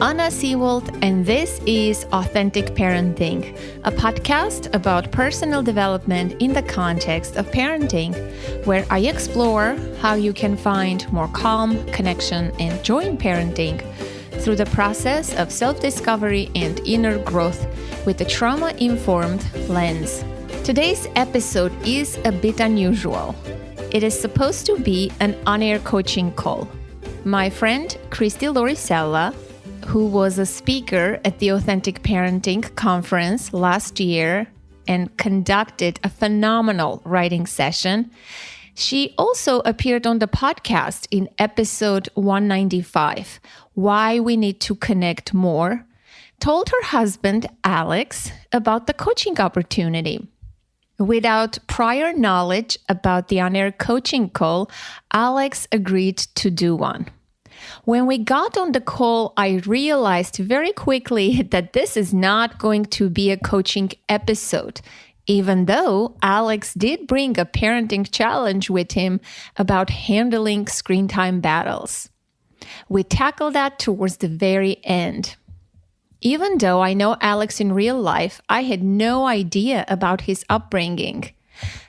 Anna Seawald, and this is Authentic Parenting, a podcast about personal development in the context of parenting, where I explore how you can find more calm, connection, and joy in parenting through the process of self-discovery and inner growth with a trauma-informed lens. Today's episode is a bit unusual. It is supposed to be an on-air coaching call. My friend Christy Loricella, who was a speaker at the Authentic Parenting Conference last year and conducted a phenomenal writing session, she also appeared on the podcast in episode 195, Why We Need to Connect More, told her husband, Alex, about the coaching opportunity. Without prior knowledge about the on-air coaching call, Alex agreed to do one. When we got on the call, I realized very quickly that this is not going to be a coaching episode, even though Alex did bring a parenting challenge with him about handling screen time battles. We tackled that towards the very end. Even though I know Alex in real life, I had no idea about his upbringing.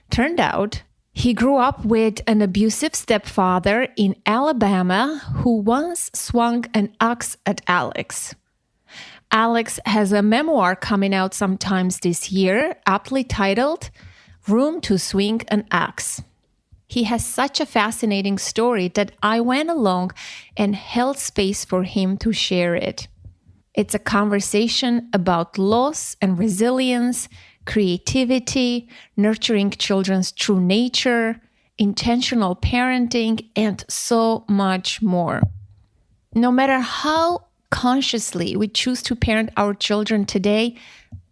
Turned out, he grew up with an abusive stepfather in Alabama who once swung an axe at Alex. Alex has a memoir coming out sometimes this year, aptly titled, Room to Swing an Axe. He has such a fascinating story that I went along and held space for him to share it. It's a conversation about loss and resilience, creativity, nurturing children's true nature, intentional parenting, and so much more. No matter how consciously we choose to parent our children today,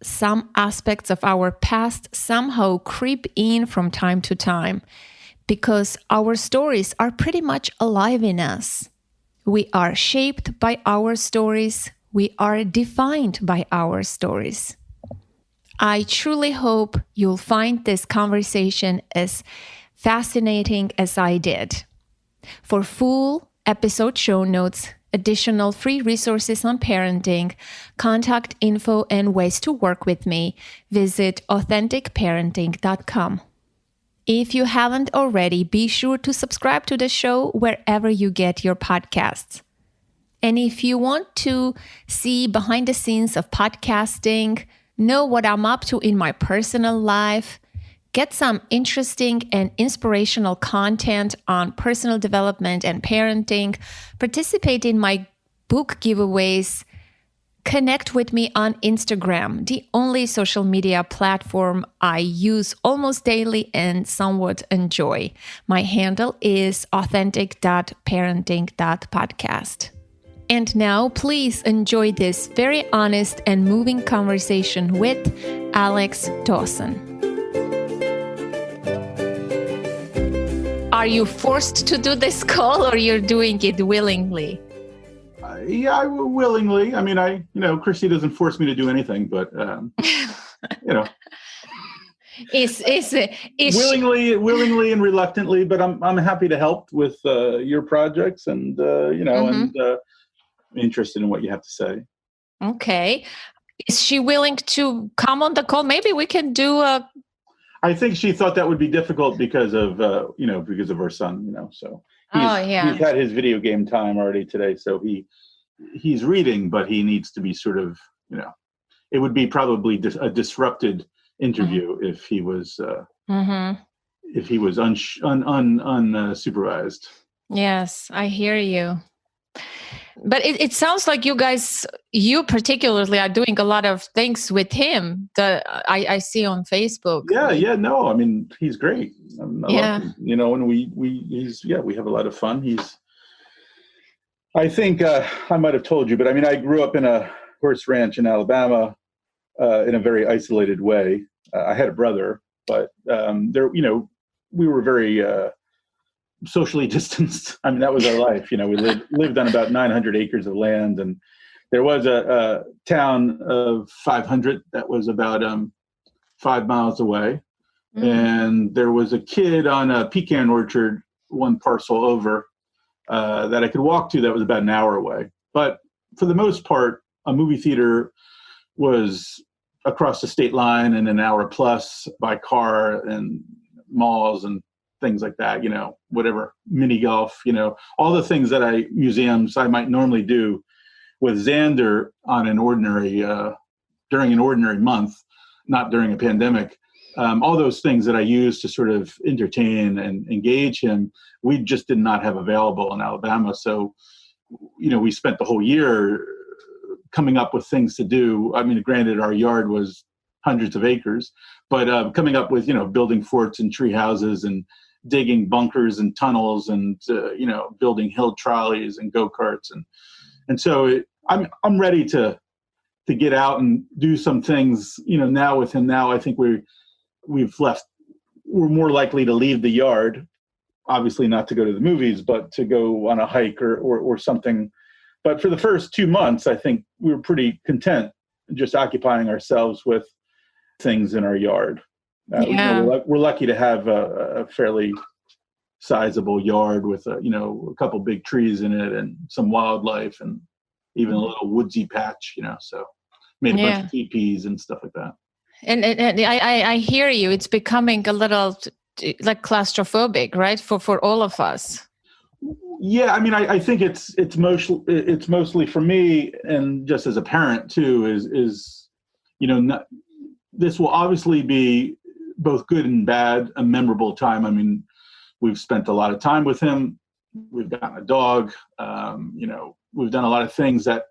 some aspects of our past somehow creep in from time to time because our stories are pretty much alive in us. We are shaped by our stories. We are defined by our stories. I truly hope you'll find this conversation as fascinating as I did. For full episode show notes, additional free resources on parenting, contact info, and ways to work with me, visit authenticparenting.com. If you haven't already, be sure to subscribe to the show wherever you get your podcasts. And if you want to see behind the scenes of podcasting, know what I'm up to in my personal life, get some interesting and inspirational content on personal development and parenting, participate in my book giveaways, connect with me on Instagram, the only social media platform I use almost daily and somewhat enjoy. My handle is authentic.parenting.podcast. And now, please enjoy this very honest and moving conversation with Alex Dawson. Are you forced to do this call or you're doing it willingly? Yeah, willingly. I mean, Christy doesn't force me to do anything, but, Is willingly and reluctantly, but I'm happy to help with your projects and, and interested in what you have to say. Okay. Is she willing to come on the call? Maybe we can do a... I think she thought that would be difficult because of her son, so he's had his video game time already today. So he's reading, but he needs to be sort of, it would be probably a disrupted interview if he was, unsupervised. Yes, I hear you. But it sounds like you particularly are doing a lot of things with him that I see on Facebook. Yeah, no, I mean, he's great. I love him, and we have a lot of fun. I think I might have told you, but I mean, I grew up in a horse ranch in Alabama in a very isolated way. I had a brother, but we were very socially distanced. I mean, that was our life. We lived on about 900 acres of land, and there was a town of 500 that was about 5 miles away. Mm-hmm. And there was a kid on a pecan orchard, one parcel over, that I could walk to that was about an hour away. But for the most part, a movie theater was across the state line and an hour plus by car, and malls and things like that, whatever, mini golf, all the things that museums I might normally do with Xander on an ordinary, during an ordinary month, not during a pandemic. All those things that I use to sort of entertain and engage him, we just did not have available in Alabama. So, we spent the whole year coming up with things to do. I mean, granted, our yard was hundreds of acres, but coming up with, building forts and tree houses and digging bunkers and tunnels and, building hill trolleys and go-karts. And so I'm ready to get out and do some things, now with him. Now I think we're more likely to leave the yard, obviously not to go to the movies, but to go on a hike or something. But for the first 2 months, I think we were pretty content just occupying ourselves with things in our yard. We're lucky to have a fairly sizable yard with a couple big trees in it and some wildlife and even a little woodsy patch, so made a bunch of teepees and stuff like that. And I hear you. It's becoming a little like claustrophobic, right? For all of us. Yeah, I mean, I think it's mostly for me, and just as a parent too, is this will obviously be both good and bad, a memorable time. I mean, we've spent a lot of time with him. We've gotten a dog. We've done a lot of things that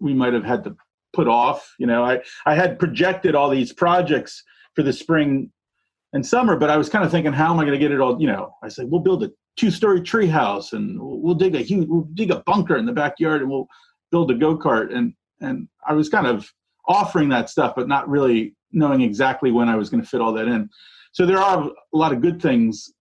we might have had to put off. I had projected all these projects for the spring and summer, but I was kind of thinking, how am I going to get it all? I said, we'll build a 2-story tree house and we'll dig a bunker in the backyard and we'll build a go-kart. And I was kind of offering that stuff, but not really knowing exactly when I was going to fit all that in. So there are a lot of good things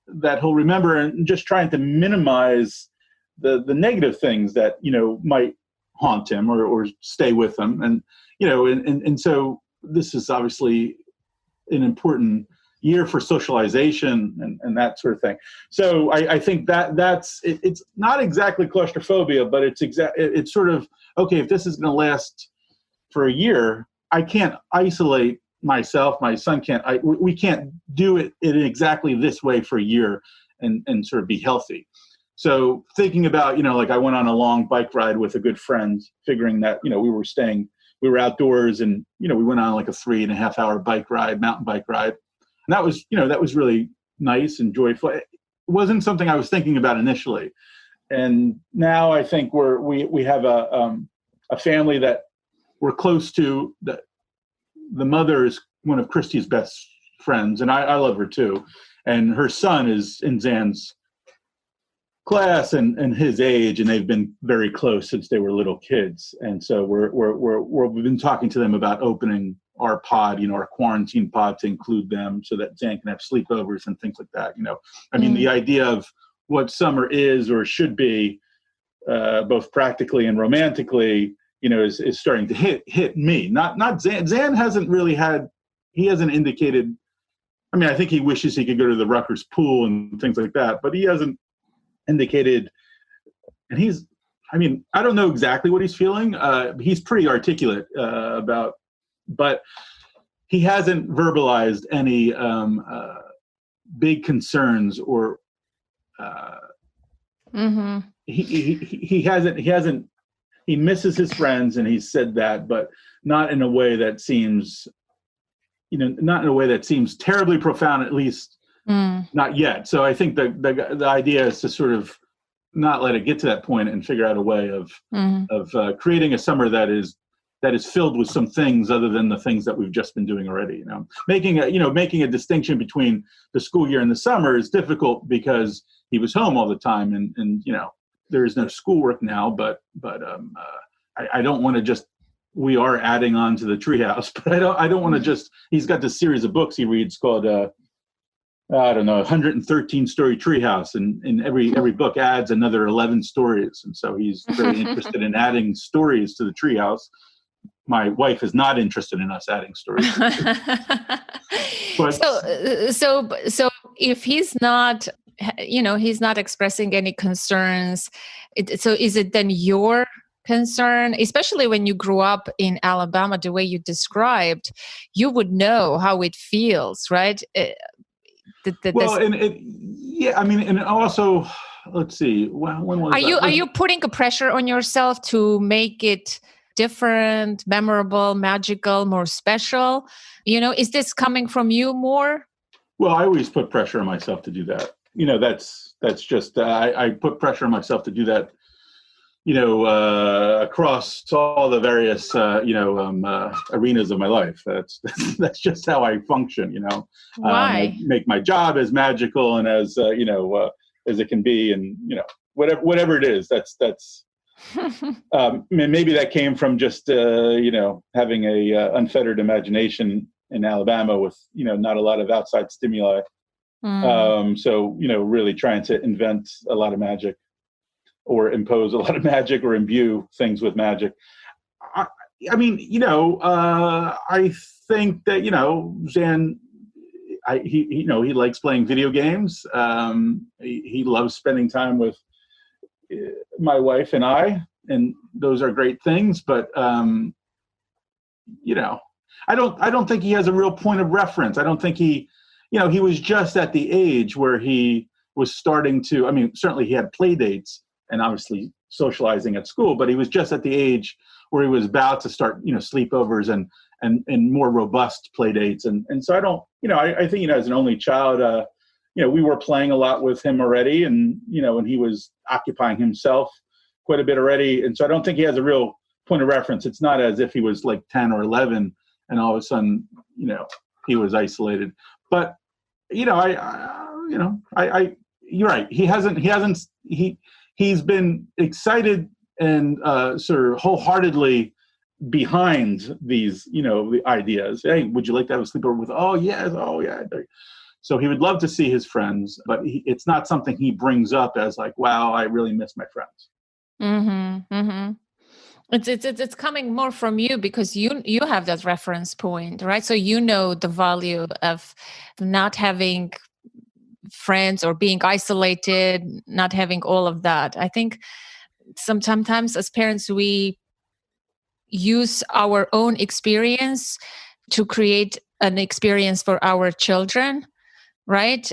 that he'll remember, and just trying to minimize the negative things that, might haunt him or stay with him. And so this is obviously an important year for socialization and that sort of thing. So I think it's not exactly claustrophobia, but it's sort of, okay, if this is going to last for a year, I can't isolate myself. My son can't. We can't do it in exactly this way for a year and sort of be healthy. So thinking about, like I went on a long bike ride with a good friend, figuring that, we were outdoors and, we went on like a 3.5 hour mountain bike ride. And that was really nice and joyful. It wasn't something I was thinking about initially. And now I think we have a family that we're close to. The mother is one of Christy's best friends, and I love her too. And her son is in Zan's class and his age, and they've been very close since they were little kids. And so we've been talking to them about opening our pod, our quarantine pod, to include them so that Zan can have sleepovers and things like that. I mean, the idea of what summer is or should be, both practically and romantically, is starting to hit me. Not Zan. Zan hasn't really he hasn't indicated. I mean, I think he wishes he could go to the Rutgers pool and things like that, but he hasn't indicated. And I don't know exactly what he's feeling. He's pretty articulate about, but he hasn't verbalized any big concerns or he hasn't. He misses his friends, and he said that, but not in a way that seems, terribly profound, at least not yet. So I think the idea is to sort of not let it get to that point and figure out a way of creating a summer that is filled with some things other than the things that we've just been doing already. Making a distinction between the school year and the summer is difficult because he was home all the time, and there is no schoolwork now, but I don't want to just. We are adding on to the treehouse, but I don't want to just. He's got this series of books he reads called 113-story treehouse, and every book adds another 11 stories, and so he's very interested in adding stories to the treehouse. My wife is not interested in us adding stories. But, so if he's not. He's not expressing any concerns. So is it then your concern, especially when you grew up in Alabama, the way you described, you would know how it feels, right? Well, yeah, I mean, and also, let's see, when was that? Are you putting a pressure on yourself to make it different, memorable, magical, more special? Is this coming from you more? Well, I always put pressure on myself to do that. That's just, I put pressure on myself to do that, across all the various, arenas of my life. That's just how I function, Why? I make my job as magical and as, as it can be. And, whatever it is, that's, maybe that came from just, having a unfettered imagination in Alabama with, not a lot of outside stimuli. So, really trying to invent a lot of magic or impose a lot of magic or imbue things with magic. I think that, Zan, he likes playing video games. He loves spending time with my wife and I, and those are great things. But, I don't think he has a real point of reference. I don't think he was just at the age where he was starting to, certainly he had play dates and obviously socializing at school, but he was just at the age where he was about to start, sleepovers and more robust play dates. And so I think, as an only child, we were playing a lot with him already, and, and he was occupying himself quite a bit already. And so I don't think he has a real point of reference. It's not as if he was like 10 or 11 and all of a sudden, he was isolated. But, you're right. He's been excited and sort of wholeheartedly behind these, the ideas. Hey, would you like to have a sleepover with? Oh, yes. Oh, yeah. So he would love to see his friends, but it's not something he brings up as like, wow, I really miss my friends. Mm-hmm. Mm-hmm. It's coming more from you because you have that reference point, right? So the value of not having friends or being isolated, not having all of that. I think sometimes as parents, we use our own experience to create an experience for our children, right?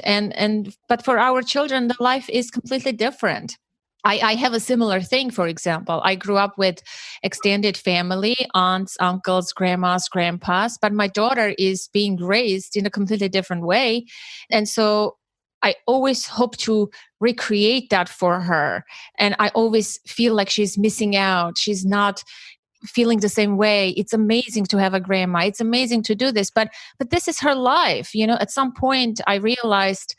But for our children, the life is completely different. I have a similar thing. For example, I grew up with extended family, aunts, uncles, grandmas, grandpas, but my daughter is being raised in a completely different way. And so I always hope to recreate that for her. And I always feel like she's missing out. She's not feeling the same way. It's amazing to have a grandma. It's amazing to do this, but this is her life. At some point I realized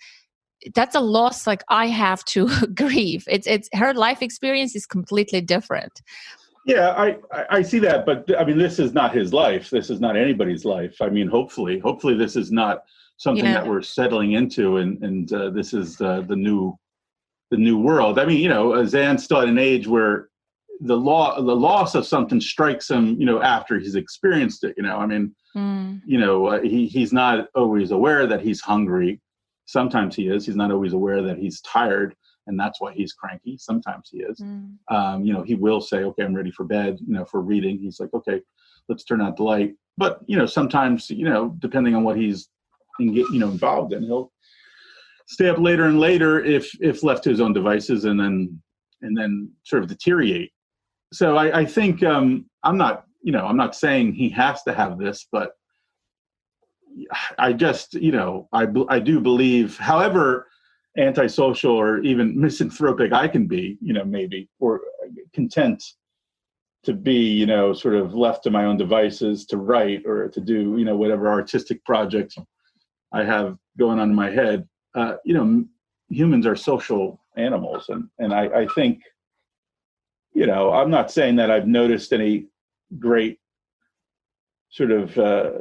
that's a loss like I have to grieve. It's her life experience is completely different. Yeah, I see that, but this is not his life. This is not anybody's life. Hopefully this is not something that we're settling into, and this is the new world. Zan's still at an age where the loss of something strikes him, after he's experienced it. He's not always aware that he's hungry. Sometimes he is. He's not always aware that he's tired, and that's why he's cranky. Sometimes he is. He will say, "Okay, I'm ready for bed." For reading, he's like, "Okay, let's turn out the light." But sometimes, depending on what he's involved in, he'll stay up later and later if left to his own devices, and then sort of deteriorate. So I think I'm not saying he has to have this, but I just, I do believe, however antisocial or even misanthropic I can be, maybe, or content to be, sort of left to my own devices to write or to do, whatever artistic project I have going on in my head. Humans are social animals. And I think, I'm not saying that I've noticed any great sort of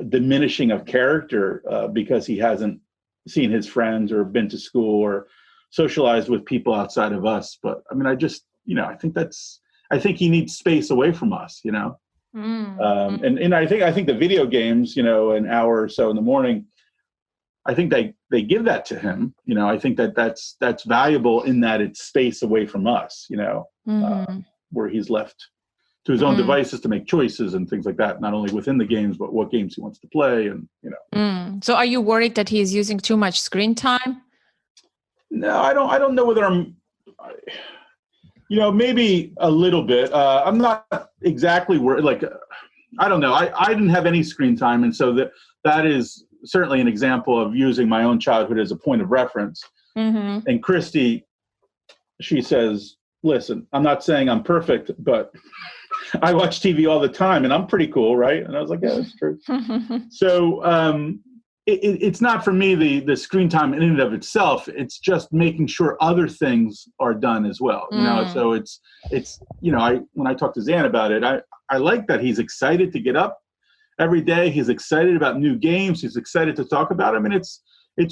diminishing of character because he hasn't seen his friends or been to school or socialized with people outside of us. But I just, I think he needs space away from us, and I think the video games, an hour or so in the morning, I think they give that to him. I think that's valuable in that it's space away from us, where he's left to his own devices to make choices and things like that, not only within the games, but what games he wants to play. And, So are you worried that he's using too much screen time? No, I don't know whether maybe a little bit. I'm not exactly worried. Like, I don't know. I didn't have any screen time. And so that is certainly an example of using my own childhood as a point of reference. Mm-hmm. And Christy, she says, listen, I'm not saying I'm perfect, but I watch TV all the time and I'm pretty cool, right? And I was like, yeah, that's true. So it's not for me the screen time in and of itself. It's just making sure other things are done as well. So it's when I talk to Zan about it, I like that he's excited to get up every day. He's excited about new games. He's excited to talk about them. And it's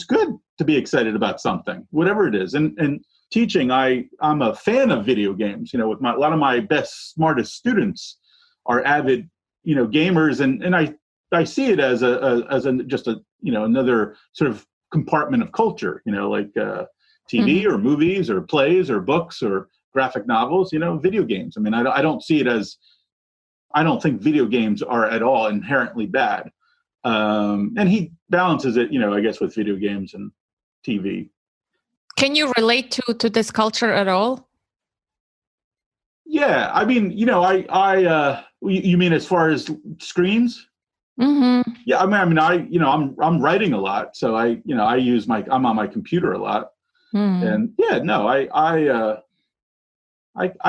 good to be excited about something, whatever it is. And teaching, I'm a fan of video games. With a lot of my best, smartest students are avid, gamers, and I see it as just another sort of compartment of culture. Like TV or movies or plays or books or graphic novels. Video games. I mean, I don't see it as. I don't think video games are at all inherently bad, and he balances it, I guess, with video games and TV. Can you relate to this culture at all? Yeah, I mean, you mean as far as screens? Mm-hmm. Yeah, I'm writing a lot, so I'm on my computer a lot, and yeah, no, I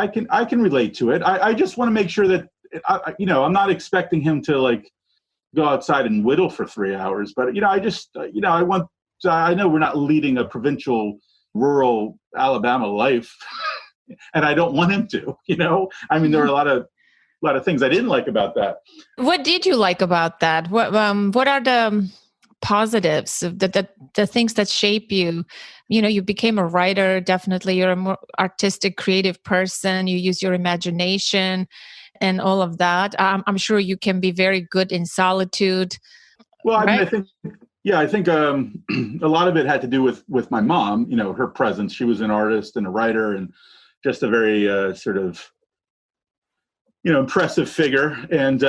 can relate to it. I just want to make sure that I'm not expecting him to like go outside and whittle for 3 hours, but I know we're not leading a provincial, rural Alabama life, and I don't want him to. There are a lot of things I didn't like about that. What did you like about that? What are the positives, the things that shape you? You became a writer. Definitely, you're a more artistic, creative person. You use your imagination and all of that. I'm sure you can be very good in solitude. Well, right? I think a lot of it had to do with my mom. Her presence. She was an artist and a writer, and just a very sort of impressive figure. And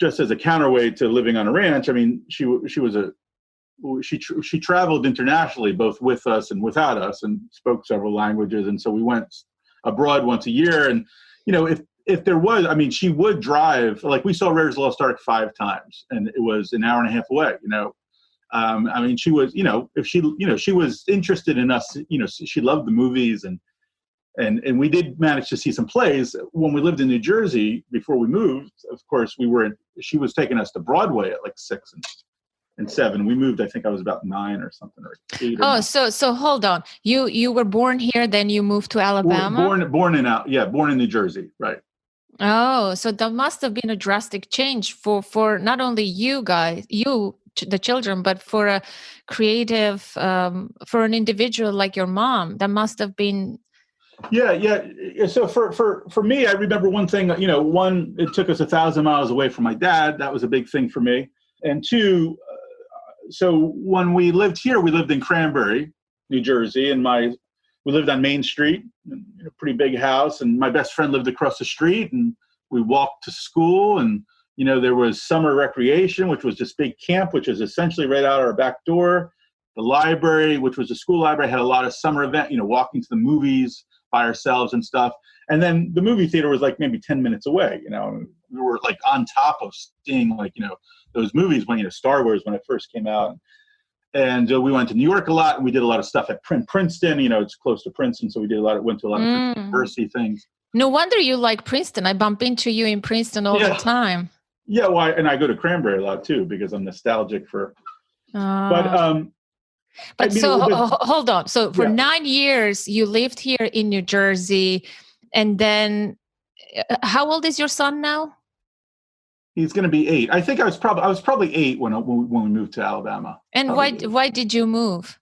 just as a counterweight to living on a ranch, I mean, she traveled internationally, both with us and without us, and spoke several languages. And so we went abroad once a year. And if there was, I mean, she would drive. Like, we saw Raiders of the Lost Ark 5 times, and it was an hour and a half away. I mean, she was, if she was interested in us. She loved the movies, and we did manage to see some plays when we lived in New Jersey before we moved. Of course, she was taking us to Broadway at like 6 and 7. We moved, I think I was about 9 or something, or 8. So hold on. You were born here, then you moved to Alabama? Born in New Jersey, right. Oh, so that must have been a drastic change for not only you guys, the children, but for a creative, for an individual like your mom. That must have been. Yeah. So for me, I remember one thing. One, it took us 1,000 miles away from my dad. That was a big thing for me. And two, so when we lived here, we lived in Cranberry, New Jersey, and we lived on Main Street, in a pretty big house, and my best friend lived across the street, and we walked to school, and there was summer recreation, which was this big camp, which is essentially right out our back door. The library, which was a school library, had a lot of summer event, walking to the movies by ourselves and stuff. And then the movie theater was like maybe 10 minutes away. We were like on top of seeing those movies when, Star Wars, when it first came out. And we went to New York a lot, and we did a lot of stuff at Princeton. It's close to Princeton, so went to a lot of Princeton University things. No wonder you like Princeton. I bump into you in Princeton all the time. Yeah, well, and I go to Cranberry a lot too because I'm nostalgic for. Hold on. So for 9 years you lived here in New Jersey, and then how old is your son now? He's going to be 8. I think I was probably 8 when we moved to Alabama. And why did you move?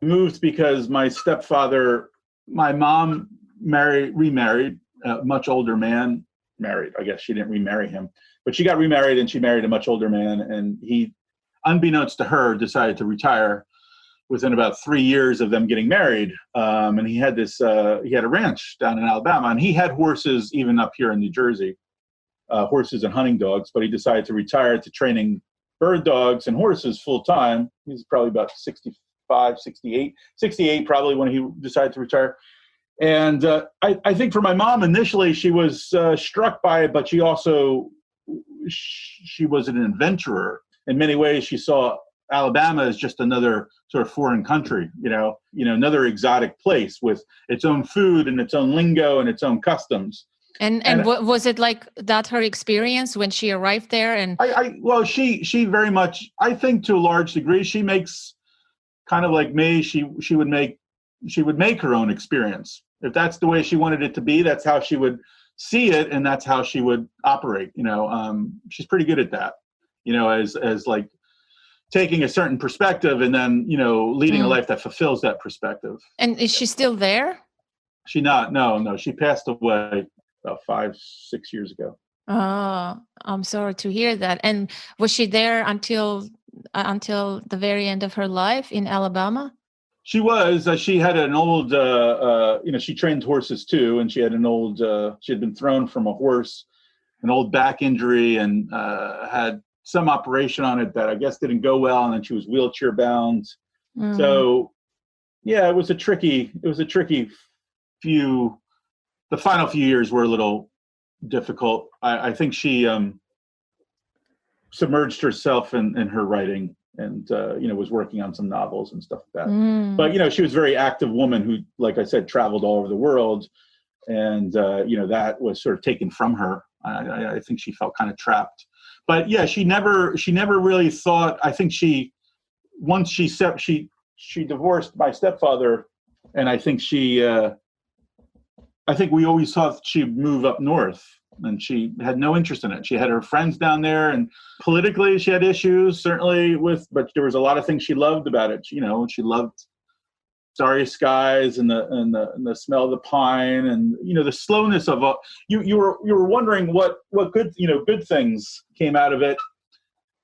I moved because my stepfather, my mom remarried a much older man. Married, I guess she didn't remarry him, but she got remarried, and she married a much older man, and he, unbeknownst to her, decided to retire within about 3 years of them getting married. And he had a ranch down in Alabama, and he had horses even up here in New Jersey. horses and hunting dogs, but he decided to retire to training bird dogs and horses full time. He's probably about 65, 68 probably when he decided to retire. And I think for my mom, initially she was struck by it, but she also, she was an adventurer. In many ways, she saw Alabama as just another sort of foreign country, another exotic place with its own food and its own lingo and its own customs. And what was it like that her experience when she arrived there? And well, she very much, I think to a large degree, she makes kind of like me. She would make her own experience. If that's the way she wanted it to be, that's how she would see it, and that's how she would operate. She's pretty good at that. As like taking a certain perspective and then leading a life that fulfills that perspective. And is she still there? She not. No. She passed away about 5-6 years ago. Oh, I'm sorry to hear that. And was she there until the very end of her life in Alabama? She was. She had an old, she trained horses too, and she had an old, she had been thrown from a horse, an old back injury, and had some operation on it that I guess didn't go well, and then she was wheelchair bound. Mm. So, yeah, it was a tricky few. The final few years were a little difficult. I think she submerged herself in her writing, and was working on some novels and stuff like that. Mm. But she was a very active woman who, like I said, traveled all over the world, and that was sort of taken from her. I think she felt kind of trapped. But yeah, she never really thought. I think once she divorced my stepfather, and I think we always thought she'd move up north, and she had no interest in it. She had her friends down there, and politically she had issues, certainly but there was a lot of things she loved about it. She loved starry skies and the smell of the pine, and the slowness of you were wondering what good good things came out of it.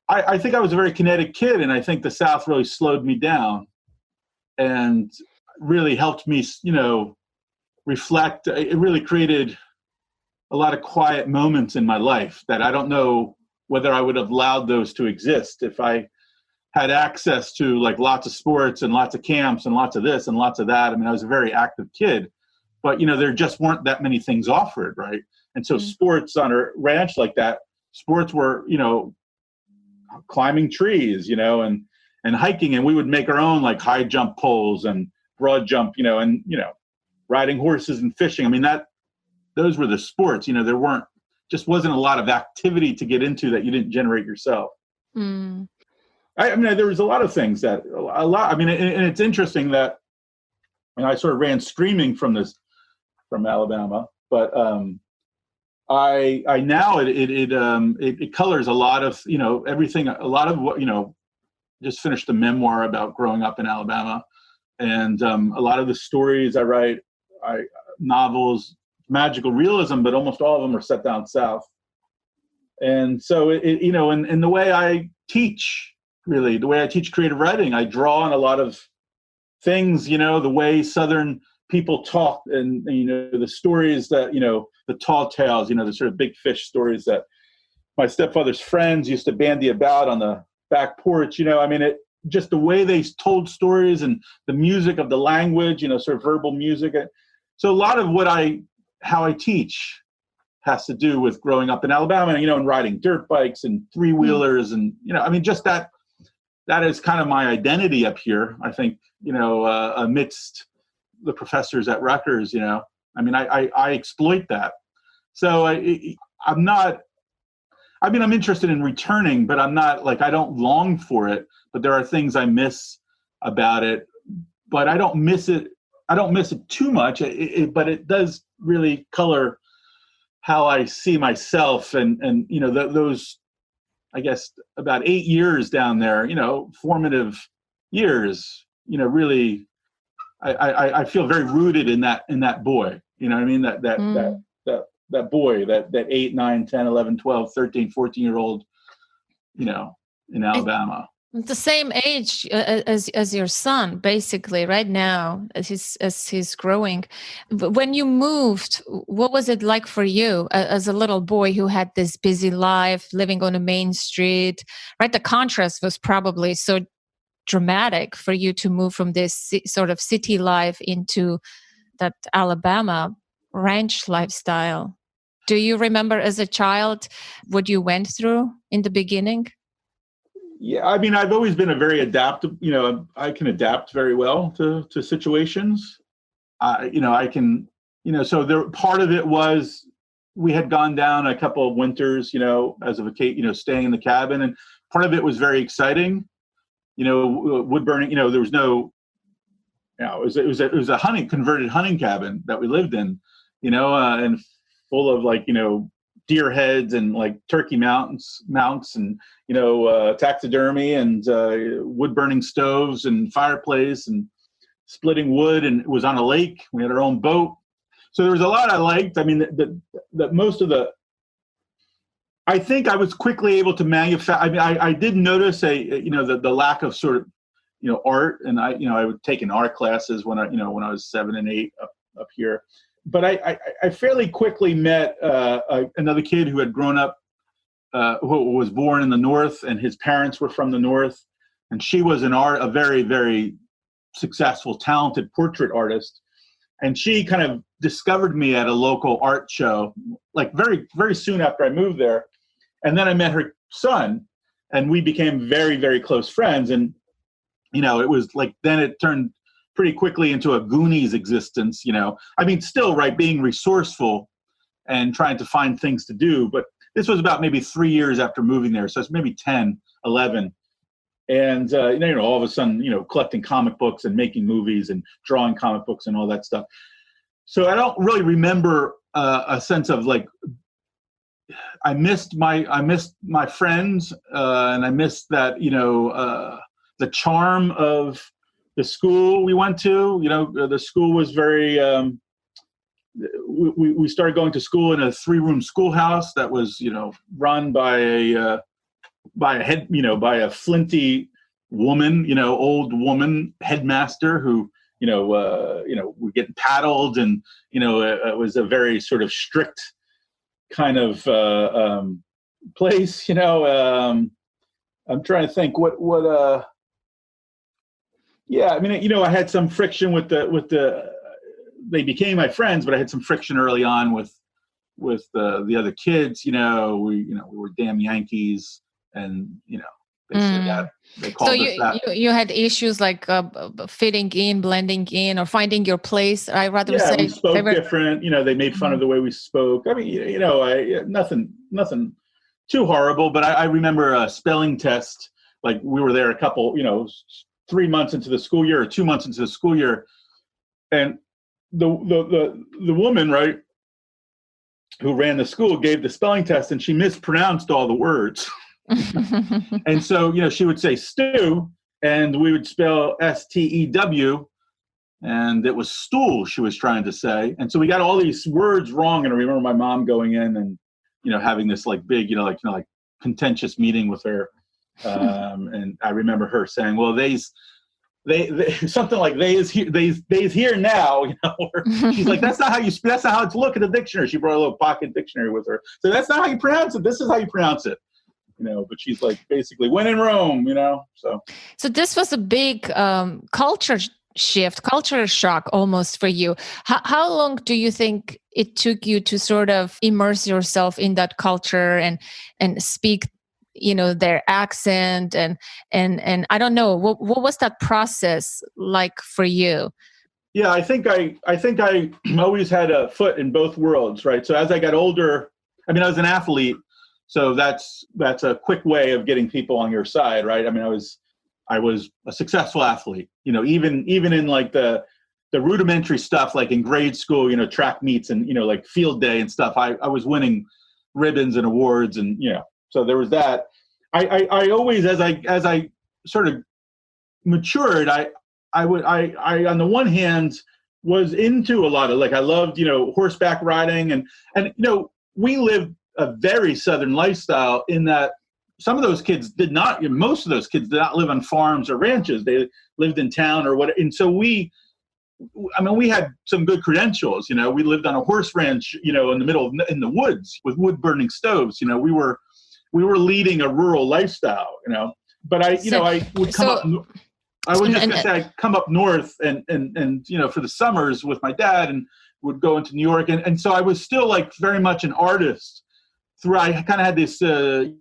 I think I was a very kinetic kid, and I think the South really slowed me down and really helped me reflect. It really created a lot of quiet moments in my life that I don't know whether I would have allowed those to exist if I had access to like lots of sports and lots of camps and lots of this and lots of that. I mean, I was a very active kid, but there just weren't that many things offered, right? And so sports on a ranch like that, sports were, climbing trees, and hiking, and we would make our own like high jump poles and broad jump, and riding horses and fishing. I mean, those were the sports. There wasn't a lot of activity to get into that you didn't generate yourself. Mm. I mean, there was a lot of things and it's interesting that, I sort of ran screaming from Alabama, but I now it colors a lot of, everything, a lot of what, just finished a memoir about growing up in Alabama, and a lot of the stories I write, novels, magical realism, but almost all of them are set down south. And so in the way I teach, really, the way I teach creative writing, I draw on a lot of things, the way Southern people talk, and the stories that, the tall tales, the sort of big fish stories that my stepfather's friends used to bandy about on the back porch. Just the way they told stories and the music of the language, sort of verbal music. So a lot of how I teach has to do with growing up in Alabama, and riding dirt bikes and three-wheelers, and just that is kind of my identity up here. I think amidst the professors at Rutgers, I exploit that. So I'm interested in returning, but I'm not like, I don't long for it, but there are things I miss about it, but I don't miss it. I don't miss it too much, but it does really color how I see myself, and those, I guess, about 8 years down there, formative years, really, I feel very rooted in that boy, that boy, that 8, 9, 10, 11, 12, 13, 14-year-old, in Alabama. The same age as your son, basically, right now, as he's growing. When you moved, what was it like for you as a little boy who had this busy life, living on a main street? Right, the contrast was probably so dramatic for you to move from this sort of city life into that Alabama ranch lifestyle. Do you remember as a child what you went through in the beginning? Yeah, I mean, I've always been a very adaptive, I can adapt very well to situations. I can, so there, part of it was we had gone down a couple of winters, as a vacation, staying in the cabin. And part of it was very exciting, wood burning, there was no, it was a converted hunting cabin that we lived in, and full of like, deer heads and like turkey mounts and taxidermy and wood burning stoves and fireplace and splitting wood, and it was on a lake. We had our own boat, so there was a lot I liked. I mean, the most of the, I think I was quickly able to manufacture. I mean, I did notice the lack of sort of art, and I would take in art classes when I was 7 and 8 up here. But I fairly quickly met another kid who had grown up, who was born in the North, and his parents were from the North. And she was a very, very successful, talented portrait artist. And she kind of discovered me at a local art show, like very, very soon after I moved there. And then I met her son, and we became very, very close friends. And, it was like, then it turned pretty quickly into a Goonies existence, I mean, still, right, being resourceful and trying to find things to do. But this was about maybe 3 years after moving there. So it's maybe 10, 11. And, all of a sudden, collecting comic books and making movies and drawing comic books and all that stuff. So I don't really remember a sense of like, I missed my friends, and I missed that, the charm of the school we went to. The school was very, we started going to school in a 3-room schoolhouse that was, run by a flinty woman, old woman headmaster who, we're getting paddled, and, it was a very sort of strict kind of place, I'm trying to think yeah, I mean, I had some friction with they became my friends, but I had some friction early on with the other kids. We were damn Yankees, and they said that. They called us that. You had issues like fitting in, blending in, or finding your place. I rather say we spoke different. They made fun of the way we spoke. I mean, nothing too horrible. But I remember a spelling test. Like we were there a couple, 3 months into the school year or 2 months into the school year, and the woman, right, who ran the school gave the spelling test, and she mispronounced all the words. And so, she would say stew, and we would spell STEW, and it was stool she was trying to say. And so we got all these words wrong. And I remember my mom going in and, having this like big, like contentious meeting with her. And I remember her saying, well, they something like they's here now, she's like, that's not how it's look at the dictionary. She brought a little pocket dictionary with her. So that's not how you pronounce it. This is how you pronounce it. But she's like, basically, when in Rome, so this was a big culture shift, culture shock almost for you. How long do you think it took you to sort of immerse yourself in that culture and speak, their accent and I don't know, what was that process like for you? Yeah, I think I always had a foot in both worlds, right? So as I got older, I mean, I was an athlete. So that's a quick way of getting people on your side, right? I mean, I was a successful athlete, even in like the rudimentary stuff, like in grade school, track meets and, like field day and stuff. I was winning ribbons and awards, and, so there was that. I always, as I sort of matured, I on the one hand was into a lot of, like, I loved, horseback riding and we lived a very Southern lifestyle in that some of those kids did not, most of those kids did not live on farms or ranches. They lived in town or what. And so we had some good credentials. We lived on a horse ranch, in the middle in the woods with wood burning stoves. We were leading a rural lifestyle, but I would come up. I was just going to say, I'd come up north and for the summers with my dad and would go into New York. And so I was still like very much an artist I kind of had this, these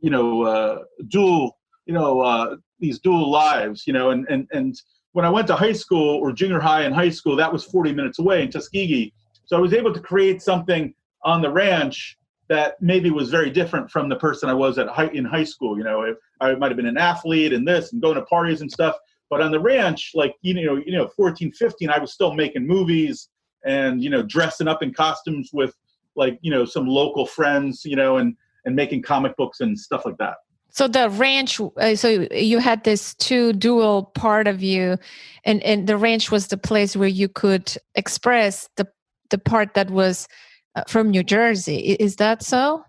dual lives, and when I went to high school or junior high and high school, that was 40 minutes away in Tuskegee. So I was able to create something on the ranch that maybe was very different from the person I was in high school. I might have been an athlete and this and going to parties and stuff. But on the ranch, like, 14, 15, I was still making movies and, dressing up in costumes with like, some local friends, and making comic books and stuff like that. So the ranch, so you had this two dual part of you, and the ranch was the place where you could express the part that was from New Jersey. Is that so?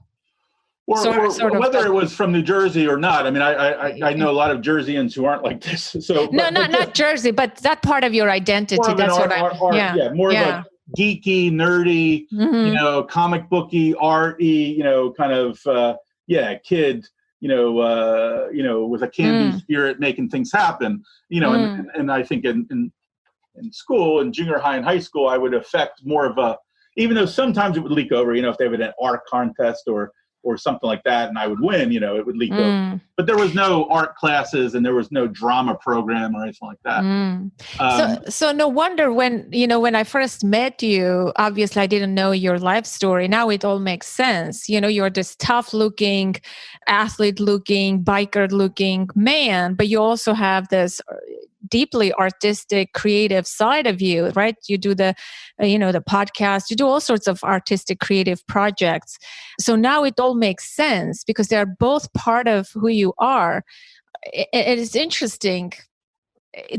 Or whether it was from New Jersey or not. I mean, I know a lot of Jerseyans who aren't like this. So not Jersey, but that part of your identity. That's what I'm. More like geeky, nerdy, comic booky, arty, kind of kid, with a candy spirit, making things happen. And I think in school, in junior high and high school, I would affect more of a. Even though sometimes it would leak over, if they had an art contest or something like that, and I would win, it would leak over. But there was no art classes and there was no drama program or anything like that. So no wonder when I first met you, obviously I didn't know your life story. Now it all makes sense. You're this tough looking, athlete looking, biker looking man, but you also have this deeply artistic, creative side of you, right? You do the podcast, you do all sorts of artistic, creative projects. So now it all makes sense because they're both part of who you are. It is interesting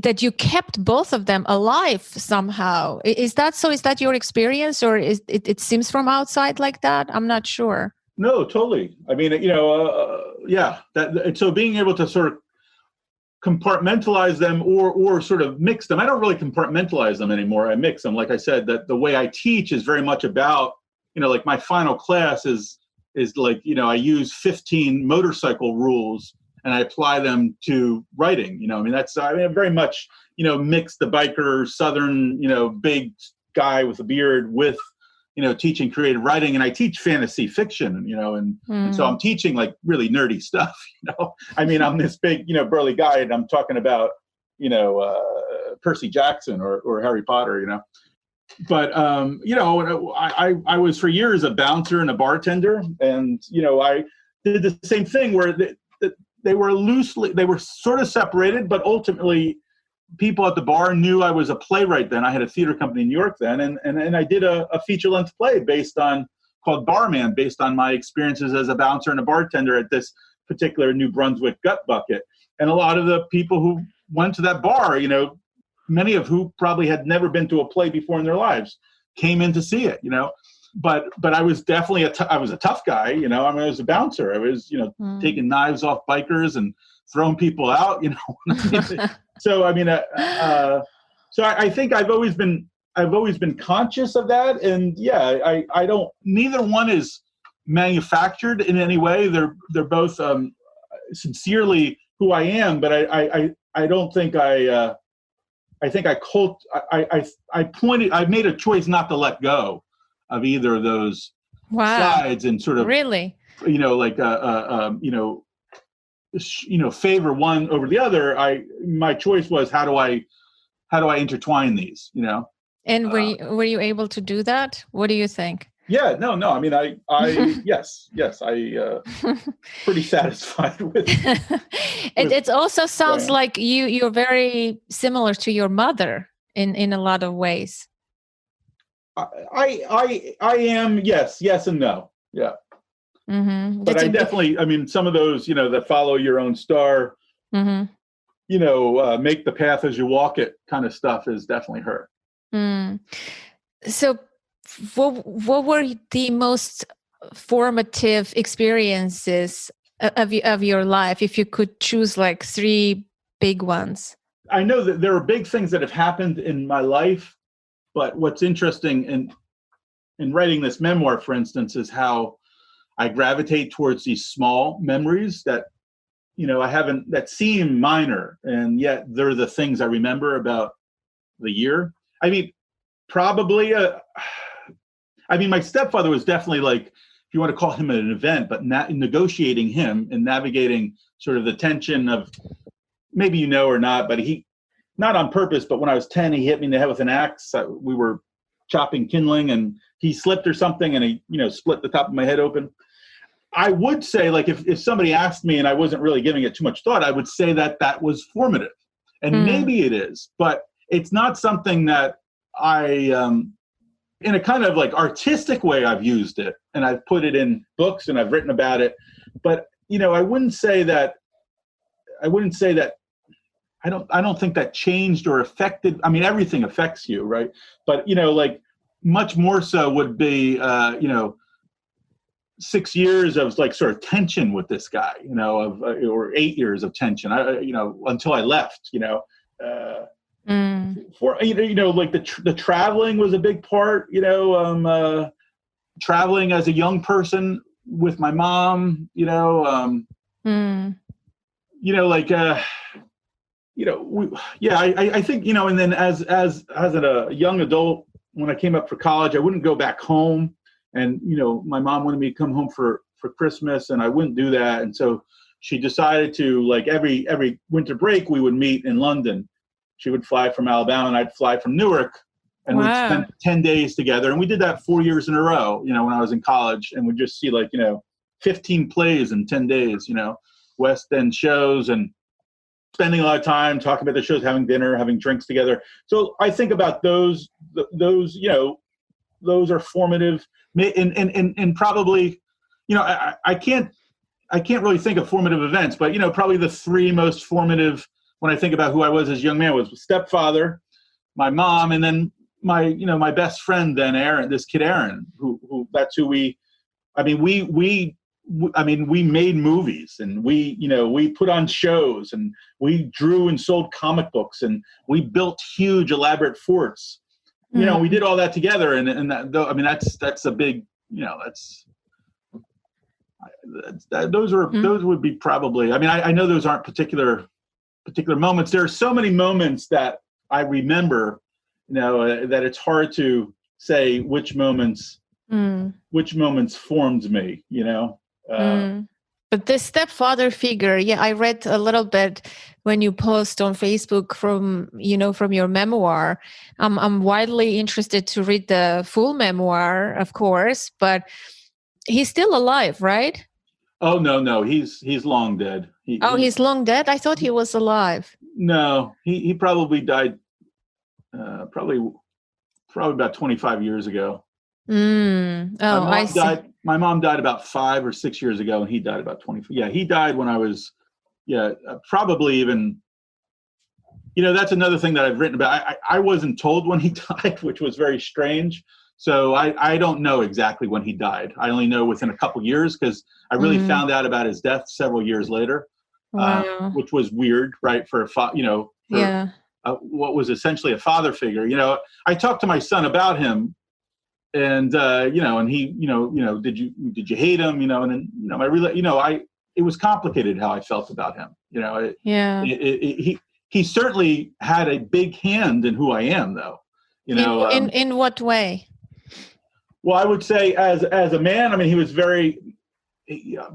that you kept both of them alive somehow. Is that so? Is that your experience, or it seems from outside like that? I'm not sure. No, totally. I mean, so being able to sort of compartmentalize them or sort of mix them. I don't really compartmentalize them anymore. I mix them. Like I said, that the way I teach is very much about, like my final class is like, I use 15 motorcycle rules and I apply them to writing. I very much, mix the biker, Southern, big guy with a beard with, teaching creative writing, and I teach fantasy fiction, and so I'm teaching like really nerdy stuff, I'm this big, burly guy, and I'm talking about, Percy Jackson or Harry Potter, but, I was for years a bouncer and a bartender, and, I did the same thing where they were sort of separated, but ultimately people at the bar knew I was a playwright then. I had a theater company in New York then, and I did a feature-length play called Barman, based on my experiences as a bouncer and a bartender at this particular New Brunswick Gut Bucket. And a lot of the people who went to that bar, many of who probably had never been to a play before in their lives, came in to see it, But I was definitely I was a tough guy, I was a bouncer. I was, taking knives off bikers and throwing people out, So so I think I've always been conscious of that, and I don't. Neither one is manufactured in any way. They're both sincerely who I am, but I don't think I think I made a choice not to let go of either of those sides and sort of really, favor one over the other. My choice was how do I intertwine these, And were you able to do that? What do you think? Yeah, no. I mean, I yes, pretty satisfied with. It also sounds like you're very similar to your mother in a lot of ways. I am, yes and no. Yeah. Mm-hmm. But I definitely, some of those, that follow your own star, make the path as you walk it kind of stuff is definitely her. Mm. So what were the most formative experiences of your life, if you could choose like three big ones? I know that there are big things that have happened in my life, but what's interesting in writing this memoir, for instance, is how I gravitate towards these small memories that, that seem minor, and yet they're the things I remember about the year. I mean, probably, my stepfather was definitely like, if you want to call him an event, but negotiating him and navigating sort of the tension of, maybe or not, but he, not on purpose, but when I was 10, he hit me in the head with an axe. We were chopping kindling and he slipped or something and he, split the top of my head open. I would say, like, if somebody asked me and I wasn't really giving it too much thought, I would say that was formative. And maybe it is, but it's not something that I, in a kind of like artistic way, I've used it and I've put it in books and I've written about it. But, I wouldn't say that, I don't think that changed or affected. I mean, everything affects you, right? But, like much more so would be, 6 years of like sort of tension with this guy, or 8 years of tension, until I left, for, like the traveling was a big part, traveling as a young person with my mom, I think, and then as a young adult, when I came up for college, I wouldn't go back home. And, my mom wanted me to come home for Christmas and I wouldn't do that. And so she decided to, like, every winter break, we would meet in London. She would fly from Alabama and I'd fly from Newark, and we'd spend 10 days together. And we did that 4 years in a row, when I was in college, and we'd just see 15 plays in 10 days, West End shows, and spending a lot of time talking about the shows, having dinner, having drinks together. So I think about those are formative, and probably, I can't really think of formative events, but, probably the three most formative when I think about who I was as a young man was stepfather, my mom, and then my best friend then, Aaron, this kid, Aaron, who that's who we made movies, and we put on shows, and we drew and sold comic books, and we built huge elaborate forts. We did all that together, and that's a big, those would be probably. I know those aren't particular moments. There are so many moments that I remember, that it's hard to say which moments formed me. But the stepfather figure, I read a little bit when you post on Facebook from your memoir. I'm widely interested to read the full memoir, of course, but he's still alive, right? Oh, no, he's long dead. He's long dead? I thought he was alive. No, he probably died, probably about 25 years ago. I see. My mom died about 5 or 6 years ago, and he died about 20. Yeah, he died when I was, probably even, that's another thing that I've written about. I wasn't told when he died, which was very strange. So I don't know exactly when he died. I only know within a couple years, because I really found out about his death several years later, which was weird, right? For what was essentially a father figure. I talked to my son about him. And, and he, did you hate him, and then, it was complicated how I felt about him, he certainly had a big hand in who I am, though, in what way? Well, I would say as a man, he was I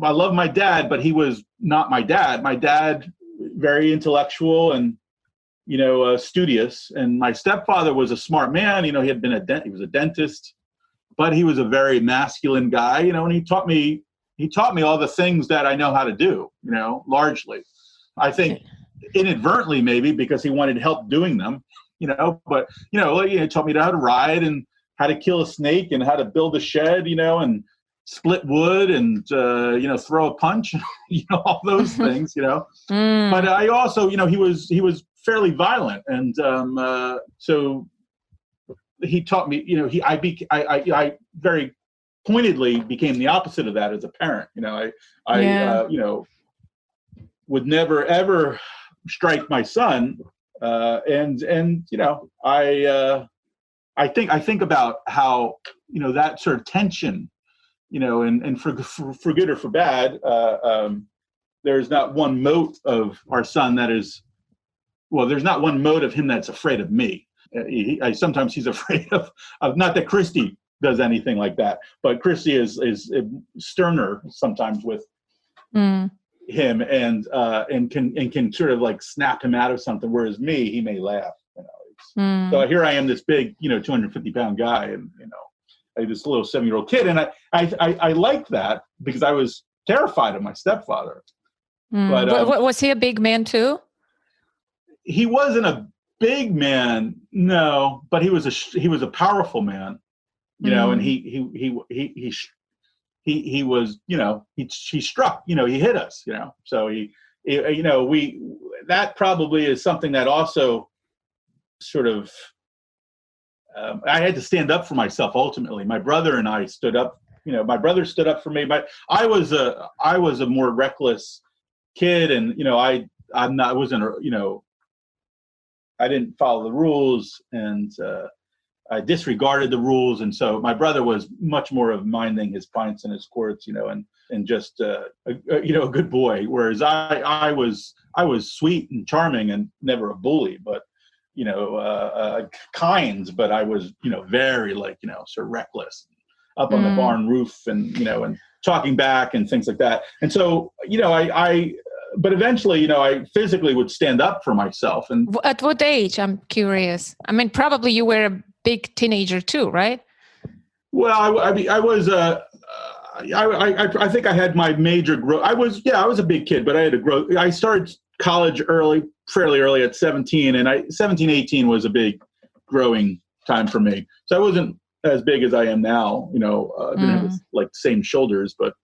love my dad, but he was not my dad. My dad, very intellectual and, studious. And my stepfather was a smart man. He was a dentist. But he was a very masculine guy, and he taught me all the things that I know how to do, largely. I think inadvertently, maybe because he wanted help doing them, but, he taught me how to ride and how to kill a snake and how to build a shed, and split wood and, throw a punch, all those things, But I also, he was fairly violent. And so he taught me, I very pointedly became the opposite of that as a parent. I would never ever strike my son, and I think about how that sort of tension, and for good or for bad, there's not one mote of our son that is, well, there's not one mote of him that's afraid of me. Sometimes he's afraid of not that Christy does anything like that, but Christy is sterner sometimes with him, and can sort of like snap him out of something, whereas me, he may laugh. So here I am, this big 250-pound guy, and I had this little 7-year-old kid, and I liked that because I was terrified of my stepfather. But was he a big man too? He wasn't a big man, no, but he was a powerful man, and he was, he struck, he hit us, so that probably is something that also sort of, I had to stand up for myself. Ultimately, my brother and I stood up, my brother stood up for me, but I was a more reckless kid, and I didn't follow the rules, and I disregarded the rules, and so my brother was much more of minding his pints and his quarts, and just a good boy, whereas I was sweet and charming and never a bully, but kind, but I was very sort of reckless, up on the barn roof, and and talking back and things like that, and so but eventually, I physically would stand up for myself. And at what age? I'm curious. I mean, probably you were a big teenager too, right? Well, I was. I think I had my major growth. I was a big kid, but I had a growth. I started college fairly early at 17, and 17, 18 was a big growing time for me. So I wasn't as big as I am now. Didn't have the same shoulders, but.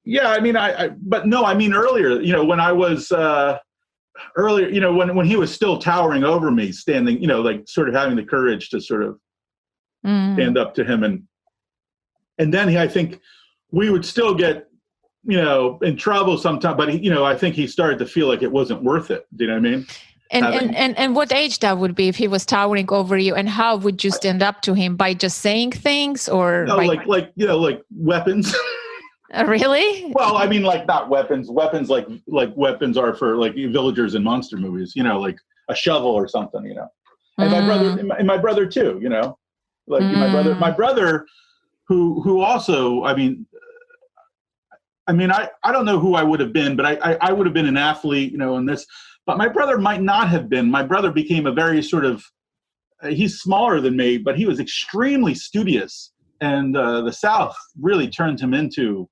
Yeah, I mean, earlier, when I was earlier, when he was still towering over me, standing, sort of having the courage to sort of stand up to him, and then I think we would still get, in trouble sometimes, but I think he started to feel like it wasn't worth it. Do you know what I mean? And what age that would be if he was towering over you, and how would you stand up to him? By just saying things, or like weapons. Really? Well, I mean, not weapons. Weapons like weapons are for villagers in monster movies. Like a shovel or something. And my brother too. My brother, who also. I don't know who I would have been, but I would have been an athlete. In this, but my brother might not have been. My brother became a very sort of. He's smaller than me, but he was extremely studious, and the South really turned him into.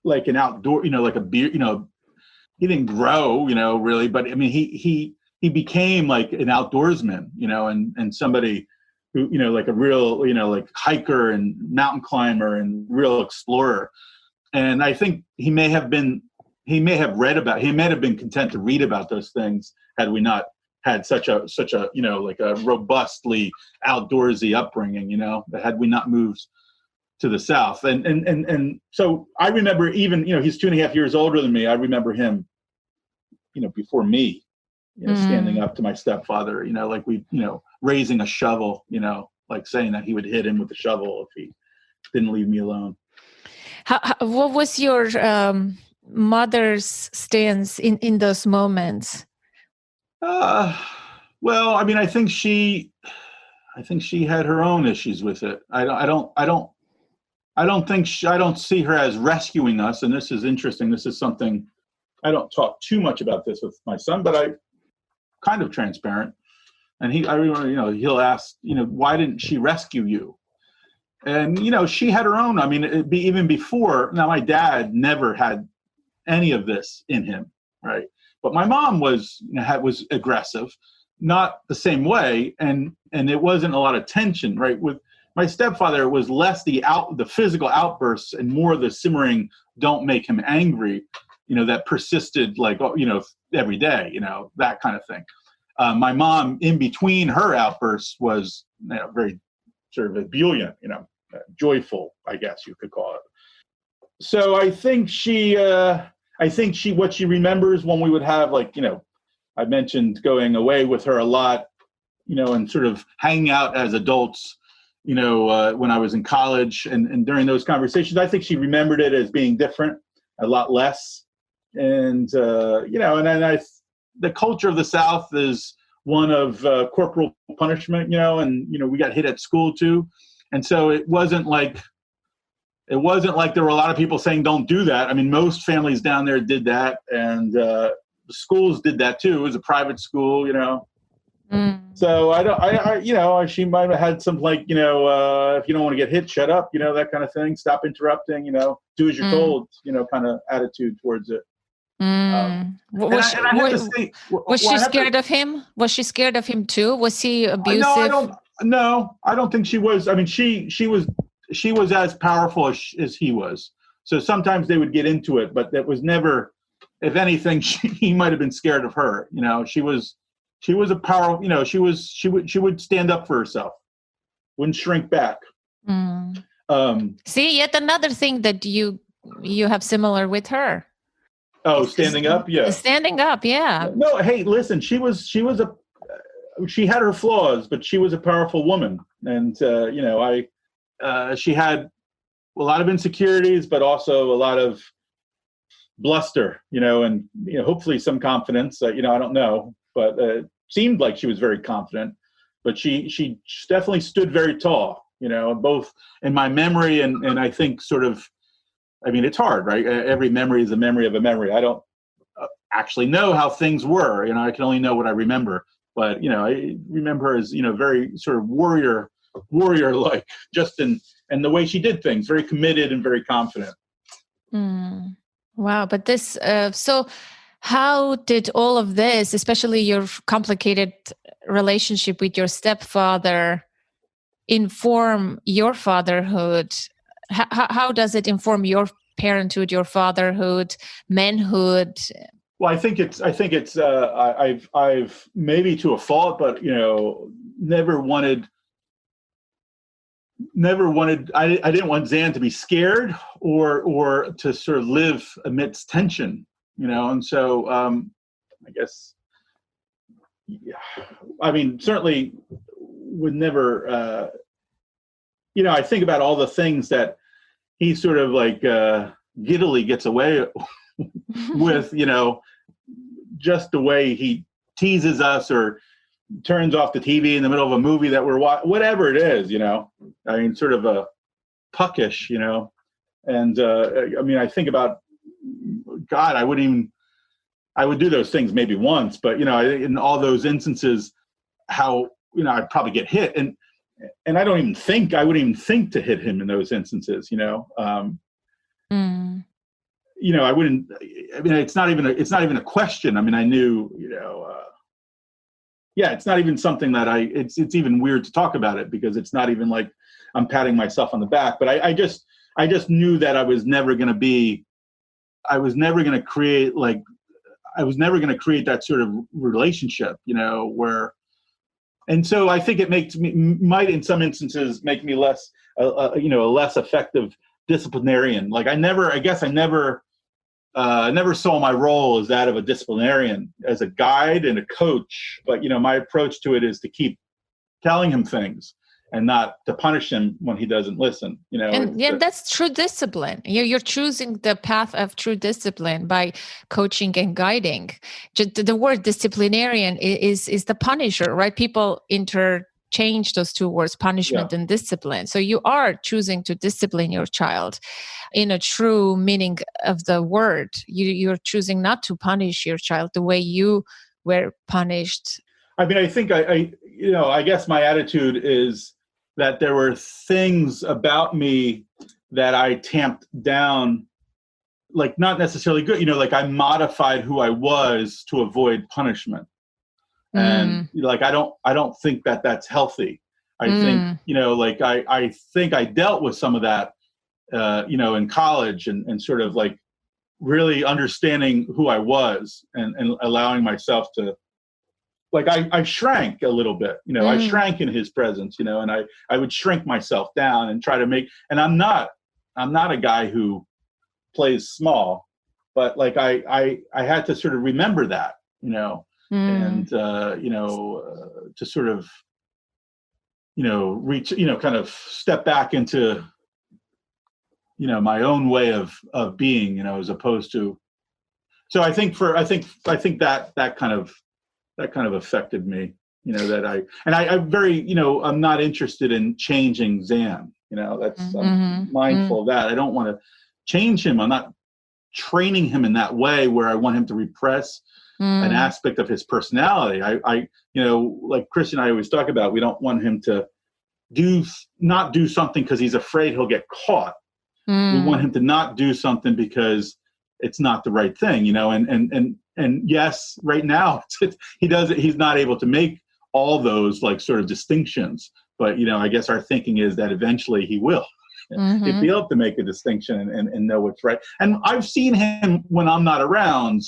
Like an outdoor, like a beer, he didn't grow, really, but I mean, he became like an outdoorsman, and somebody who, like a real, like hiker and mountain climber and real explorer. And I think he may have been content to read about those things had we not had such a, like a robustly outdoorsy upbringing, had we not moved to the South. And so I remember even, he's 2.5 years older than me. I remember him, before me, standing up to my stepfather, like raising a shovel, like saying that he would hit him with the shovel if he didn't leave me alone. What was your mother's stance in those moments? Well, I mean, I think she had her own issues with it. I don't see her as rescuing us, and this is interesting. This is something I don't talk too much about this with my son, but I kind of transparent. And he'll ask, why didn't she rescue you? And she had her own. I mean, even before. Now, my dad never had any of this in him, right? But my mom was aggressive, not the same way, and it wasn't a lot of tension, right? With my stepfather, it was less the physical outbursts and more the simmering, don't make him angry, that persisted every day, that kind of thing. My mom, in between her outbursts, was very sort of ebullient, joyful, I guess you could call it. So I think what she remembers when we would have, like, I mentioned going away with her a lot, and sort of hanging out as adults, when I was in college and during those conversations, I think she remembered it as being different, a lot less. And, and then the culture of the South is one of corporal punishment, and, we got hit at school too. And so it wasn't like there were a lot of people saying, don't do that. I mean, most families down there did that. And the schools did that too. It was a private school, So she might have had some, like, if you don't want to get hit, shut up, that kind of thing. Stop interrupting, do as you're told, kind of attitude towards it. Was she scared of him? Was she scared of him too? Was he abusive? No, I don't think she was. I mean, she was as powerful as he was. So sometimes they would get into it, but that was never, if anything, he might have been scared of her. She was a power, she would stand up for herself, wouldn't shrink back. See, yet another thing that you have similar with her. Oh, standing up? Yeah. Standing up, yeah. No, hey, listen, she had her flaws, but she was a powerful woman. And, she had a lot of insecurities, but also a lot of bluster, and, hopefully some confidence, I don't know, but seemed like she was very confident, but she definitely stood very tall, both in my memory and I think sort of, I mean, it's hard, right? Every memory is a memory of a memory. I don't actually know how things were, I can only know what I remember, but, I remember her as, very sort of warrior-like, just in the way she did things, very committed and very confident. Wow. But this, so how did all of this, especially your complicated relationship with your stepfather, inform your fatherhood? How does it inform your parenthood, your fatherhood, manhood? Well, I think it's I've maybe to a fault, but never wanted. I didn't want Zan to be scared or to sort of live amidst tension, and so I guess, I mean, certainly would never. I think about all the things that he sort of like giddily gets away with, just the way he teases us or turns off the TV in the middle of a movie that we're watching, whatever it is, I mean, sort of a puckish, and I mean, I think about, God, I would do those things maybe once, but, in all those instances, how, I'd probably get hit. And I wouldn't even think to hit him in those instances, I wouldn't, I mean, it's not even a question. I mean, I knew, it's not even something that it's even weird to talk about it because it's not even like I'm patting myself on the back, but I just knew that I was never going to create that sort of relationship, where, and so I think it might in some instances make me less, a less effective disciplinarian. Like I never saw my role as that of a disciplinarian, as a guide and a coach. But, my approach to it is to keep telling him things and not to punish him when he doesn't listen. And that's true discipline. You're choosing the path of true discipline by coaching and guiding. Just the word disciplinarian is the punisher, right? People interchange those two words, punishment and discipline. So you are choosing to discipline your child in a true meaning of the word. You're choosing not to punish your child the way you were punished. I mean, I think I guess my attitude is that there were things about me that I tamped down, like not necessarily good, like I modified who I was to avoid punishment. And like, I don't think that that's healthy. I think, like I think I dealt with some of that, in college and sort of like really understanding who I was and allowing myself to I shrank a little bit, I shrank in his presence, and I would shrink myself down and try to and I'm not a guy who plays small, but like I had to sort of remember that, and to sort of, reach, kind of step back into, my own way of being, as opposed to, so I think that kind of affected me, that I'm very, I'm not interested in changing Zan, I'm mindful of that. I don't want to change him. I'm not training him in that way where I want him to repress an aspect of his personality. I like Chris and I always talk about, we don't want him to not do something because he's afraid he'll get caught. We want him to not do something because it's not the right thing, and yes, right now he's not able to make all those like sort of distinctions, but I guess our thinking is that eventually he will. He'll be able to make a distinction and know what's right. And I've seen him when I'm not around,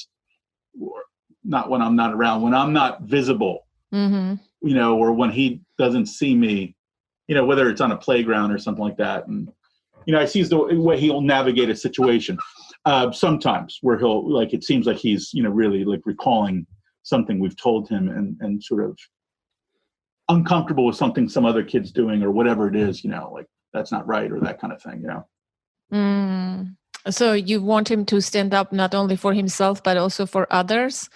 or not when I'm not around, when I'm not visible, or when he doesn't see me, whether it's on a playground or something like that. And, I see the way he'll navigate a situation sometimes where he'll, like, it seems like he's, really like recalling something we've told him and sort of uncomfortable with something some other kid's doing or whatever it is, like that's not right or that kind of thing, So you want him to stand up not only for himself, but also for others?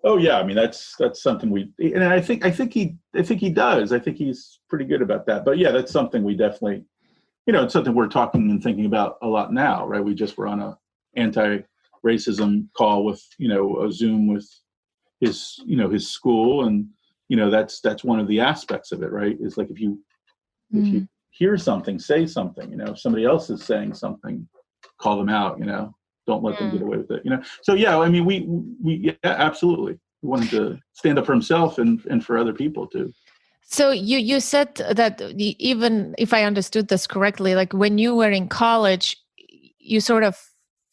Oh yeah. I mean, that's something and I think he does. I think he's pretty good about that, but yeah, that's something we definitely, it's something we're talking and thinking about a lot now, right? We just were on a anti-racism call with, a Zoom with his, his school. And, that's one of the aspects of it, right? Is like, if you hear something, say something, if somebody else is saying something, call them out, don't let them get away with it, So yeah, I mean, we absolutely. We want him to stand up for himself and for other people too. So you said that even if I understood this correctly, like when you were in college, you sort of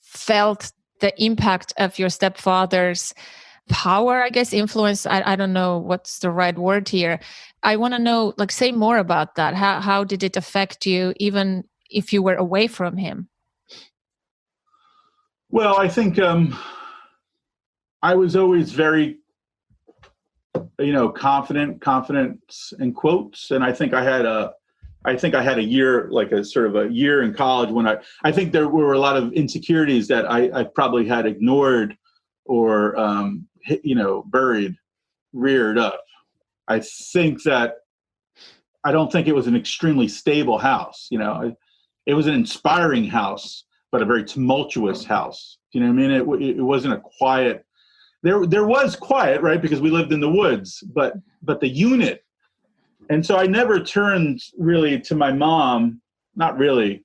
felt the impact of your stepfather's power, I guess, influence. I don't know what's the right word here. I want to know, like, say more about that. How did it affect you, even if you were away from him? Well, I think I was always very, confidence in quotes. And I think I had a year, like a sort of a year in college when I think there were a lot of insecurities that I probably had ignored or, buried, reared up. I think that I don't think it was an extremely stable house. It was an inspiring house, but a very tumultuous house. You know what I mean? It wasn't a quiet. There was quiet, right? Because we lived in the woods, but the unit. And so I never turned really to my mom, not really.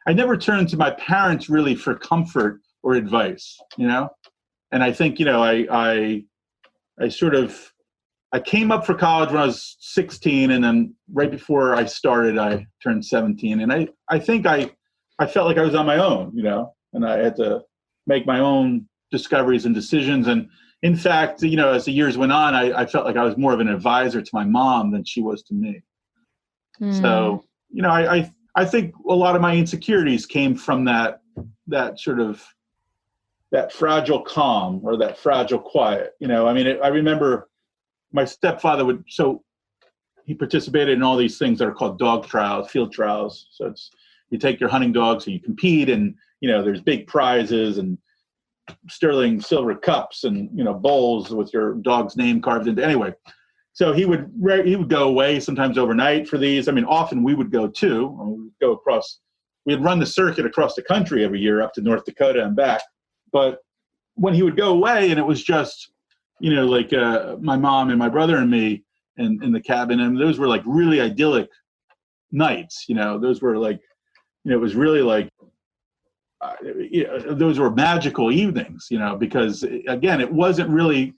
I never turned to my parents really for comfort or advice, And I think, I came up for college when I was 16, and then right before I started, I turned 17. And I think I felt like I was on my own, and I had to make my own discoveries and decisions. And in fact, as the years went on, I felt like I was more of an advisor to my mom than she was to me. So, I think a lot of my insecurities came from that sort of, that fragile calm or that fragile quiet. I remember my stepfather he participated in all these things that are called dog trials, field trials. So you take your hunting dogs and you compete, and, there's big prizes and sterling silver cups and, bowls with your dog's name carved into. Anyway, so he would go away sometimes overnight for these. I mean, often we would go too. We'd run the circuit across the country every year up to North Dakota and back. But when he would go away and it was just, my mom and my brother and me in the cabin, and those were like really idyllic nights, those were like, it was really like, those were magical evenings, because again, it wasn't really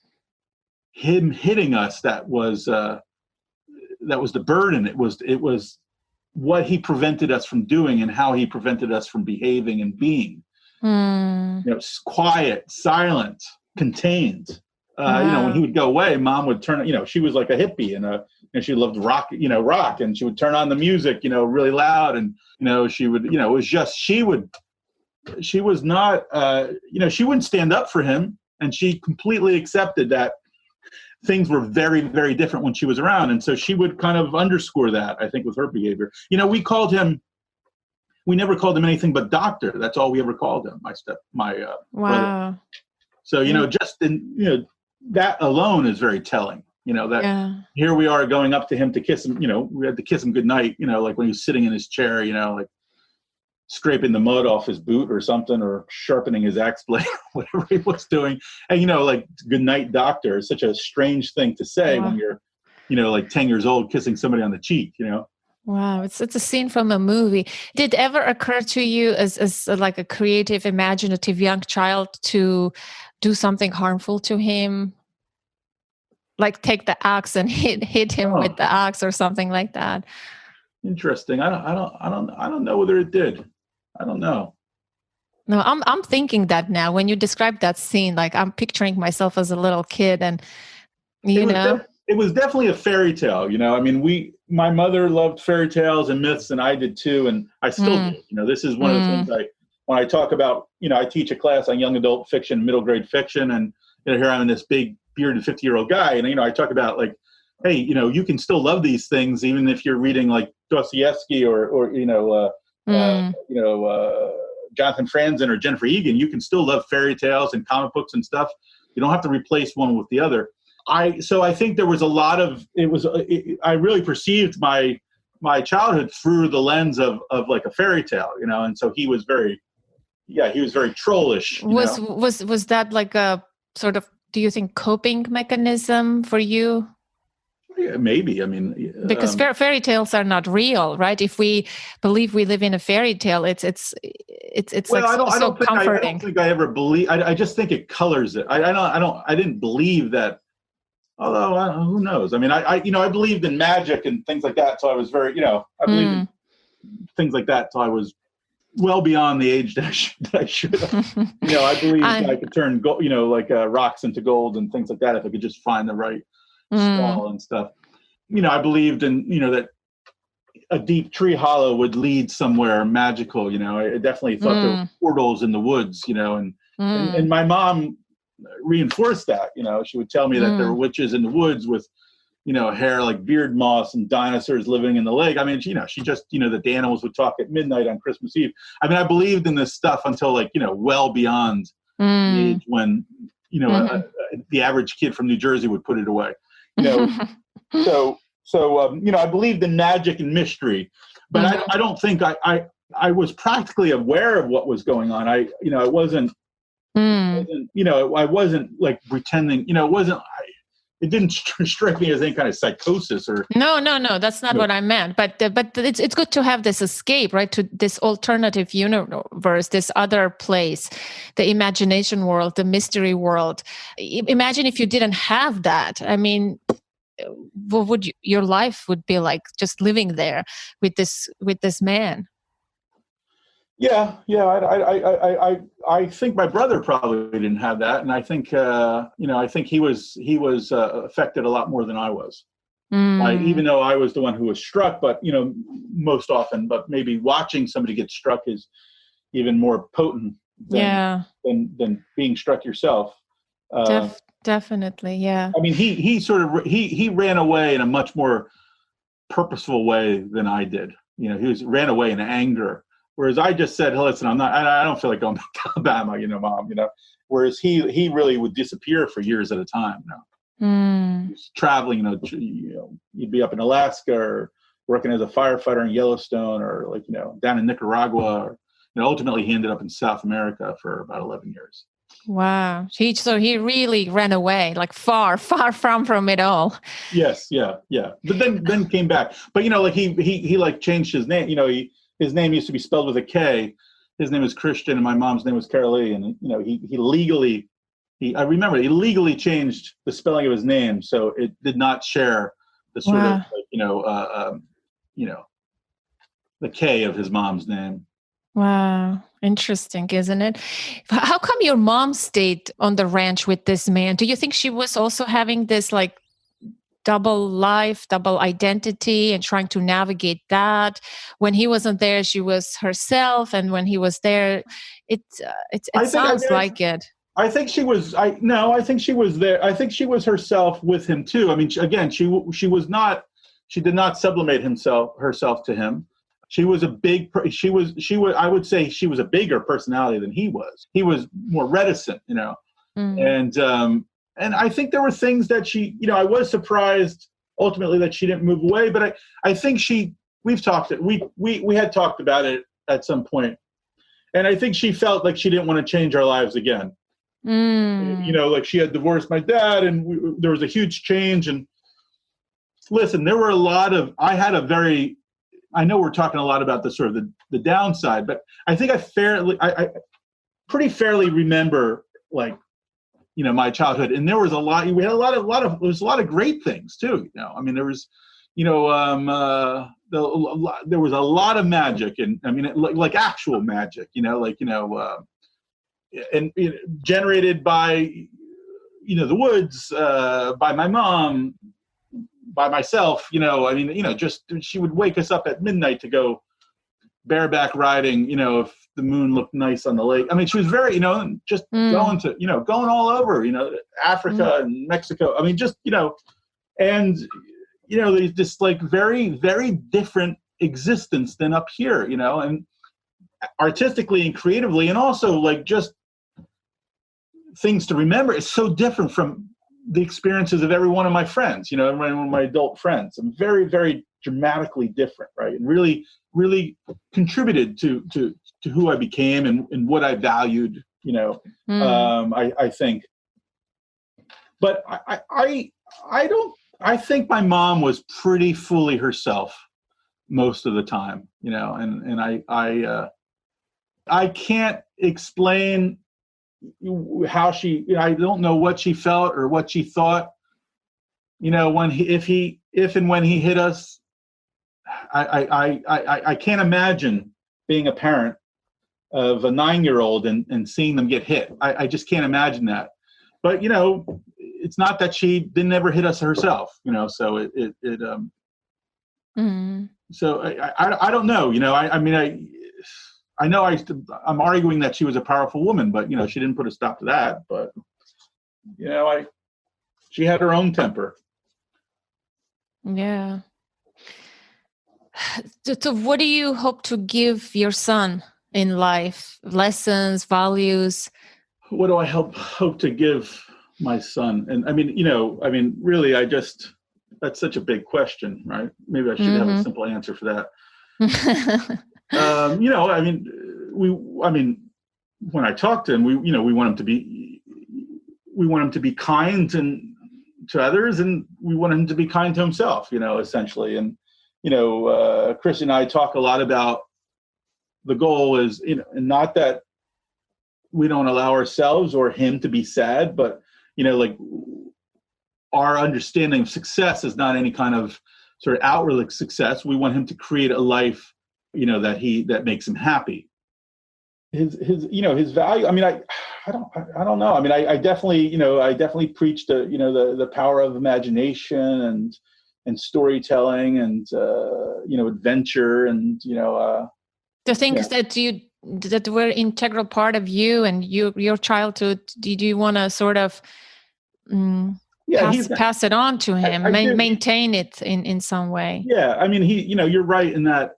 him hitting us that was the burden. It was what he prevented us from doing and how he prevented us from behaving and being. Quiet, silent, contained. When he would go away, Mom would turn, she was like a hippie and she loved rock, and she would turn on the music, really loud. And, she would, it was just, she was not, she wouldn't stand up for him. And she completely accepted that things were very, very different when she was around. And so she would kind of underscore that, I think, with her behavior. We never called him anything but doctor. That's all we ever called him, my brother. So, that alone is very telling, here we are going up to him to kiss him, we had to kiss him goodnight, like when he was sitting in his chair, like scraping the mud off his boot or something, or sharpening his axe blade, whatever he was doing. And, like, good night, doctor is such a strange thing to say when you're, like 10 years old kissing somebody on the cheek, Wow, it's a scene from a movie. Did it ever occur to you as like a creative, imaginative young child to do something harmful to him? Like take the axe and hit him with the axe or something like that? Interesting. I don't know whether it did. I don't know. No, I'm thinking that now when you describe that scene, like I'm picturing myself as a little kid, and it was definitely a fairy tale. I mean, my mother loved fairy tales and myths, and I did too, and I still do. This is one of the things when I talk about. I teach a class on young adult fiction, middle grade fiction, and here I'm this big bearded 50-year-old guy, and I talk about like, hey, you can still love these things even if you're reading like Dostoevsky or Jonathan Franzen or Jennifer Egan. You can still love fairy tales and comic books and stuff. You don't have to replace one with the other. So I think there was a lot of I really perceived my childhood through the lens of like a fairy tale, and so he was very trollish. Was that like a sort of, do you think, coping mechanism for you? Yeah, maybe. I mean, because fairy tales are not real, right? If we believe we live in a fairy tale, it's well, like so comforting. I don't think I ever believe. I just think it colors it. I didn't believe that. Although who knows? I mean, I believed in magic and things like that. So I was very, I believed in things like that. So I was well beyond the age that I should have. I believed I could turn gold, rocks into gold and things like that if I could just find the right stall and stuff. I believed in, that a deep tree hollow would lead somewhere magical. I definitely thought there were portals in the woods, and my mom reinforced that. She would tell me that there were witches in the woods with, hair like beard moss and dinosaurs living in the lake. I mean, she just, that the animals would talk at midnight on Christmas Eve. I mean, I believed in this stuff until well beyond the age when, the average kid from New Jersey would put it away. So I believed in magic and mystery, but I don't think I was practically aware of what was going on. I wasn't like pretending, it didn't strike me as any kind of psychosis or. No, that's not what I meant. But it's good to have this escape, right? To this alternative universe, this other place, the imagination world, the mystery world. Imagine if you didn't have that. I mean, what would your life would be like just living there with this man? Yeah. I think my brother probably didn't have that, and I think I think he was affected a lot more than I was. Even though I was the one who was struck, but most often, but maybe watching somebody get struck is even more potent than being struck yourself. Definitely, yeah. I mean, he ran away in a much more purposeful way than I did. He ran away in anger. Whereas I just said, hey, listen, I don't feel like going back to Alabama, Mom, Whereas he really would disappear for years at a time. He was traveling, you'd be up in Alaska or working as a firefighter in Yellowstone or down in Nicaragua. Or, ultimately he ended up in South America for about 11 years. Wow. So he really ran away, like far from it all. Yes. Yeah. But then came back. But, he changed his name, his name used to be spelled with a K. His name is Christian, and my mom's name was Carolee. And he legally changed the spelling of his name, so it did not share the sort of the K of his mom's name. Wow. Interesting, isn't it? How come your mom stayed on the ranch with this man? Do you think she was also having this like double life, double identity, and trying to navigate that? When he wasn't there, she was herself, and when he was there, it I think, I sounds mean, like it. I think she was. I think she was there. I think she was herself with him too. I mean, again, she was not. She did not sublimate herself to him. She was a big. She was. I would say she was a bigger personality than he was. He was more reticent, Mm. and I think there were things that she. I was surprised ultimately that she didn't move away. But I think she. We've talked. We had talked about it at some point, and I think she felt like she didn't want to change our lives again. Mm. Like she had divorced my dad, and there was a huge change. And listen, there were I know we're talking a lot about the sort of the downside, but I think I pretty fairly remember, like, my childhood, and there was we had there was a lot of great things too. I mean, there was, there was a lot of magic, and I mean, like actual magic, and generated by the woods, by my mom, by myself. I mean, just she would wake us up at midnight to go bareback riding, if the moon looked nice on the lake. I mean, she was very, just going all over, Africa and Mexico. I mean, just, and there's this like very, very different existence than up here, and artistically and creatively, and also like just things to remember. It's so different from the experiences of every one of my friends, every one of my adult friends. I'm very, very dramatically different, right? And really, really contributed to who I became and what I valued, I think. But I think my mom was pretty fully herself most of the time, and I can't explain how she, I don't know what she felt or what she thought, if and when he hit us. I can't imagine being a parent of a 9-year-old and seeing them get hit. I just can't imagine that. But it's not that she didn't ever hit us herself. So so I don't know. I know I'm arguing that she was a powerful woman, but she didn't put a stop to that. But she had her own temper. Yeah. So what do you hope to give your son in life? Lessons, values? What do I hope to give my son? And I mean, really, that's such a big question, right? Maybe I should have a simple answer for that. When I talk to him, we want him to be kind to others, and we want him to be kind to himself, essentially. And, Chris and I talk a lot about the goal is, and not that we don't allow ourselves or him to be sad, but, like our understanding of success is not any kind of sort of outward success. We want him to create a life that makes him happy. His value. I mean, I don't know. I mean, I definitely preach the power of imagination and storytelling and adventure and the things that were integral part of you and your childhood. Did you want to sort of pass it on to him, maintain it in some way? Yeah, I mean, you're right in that.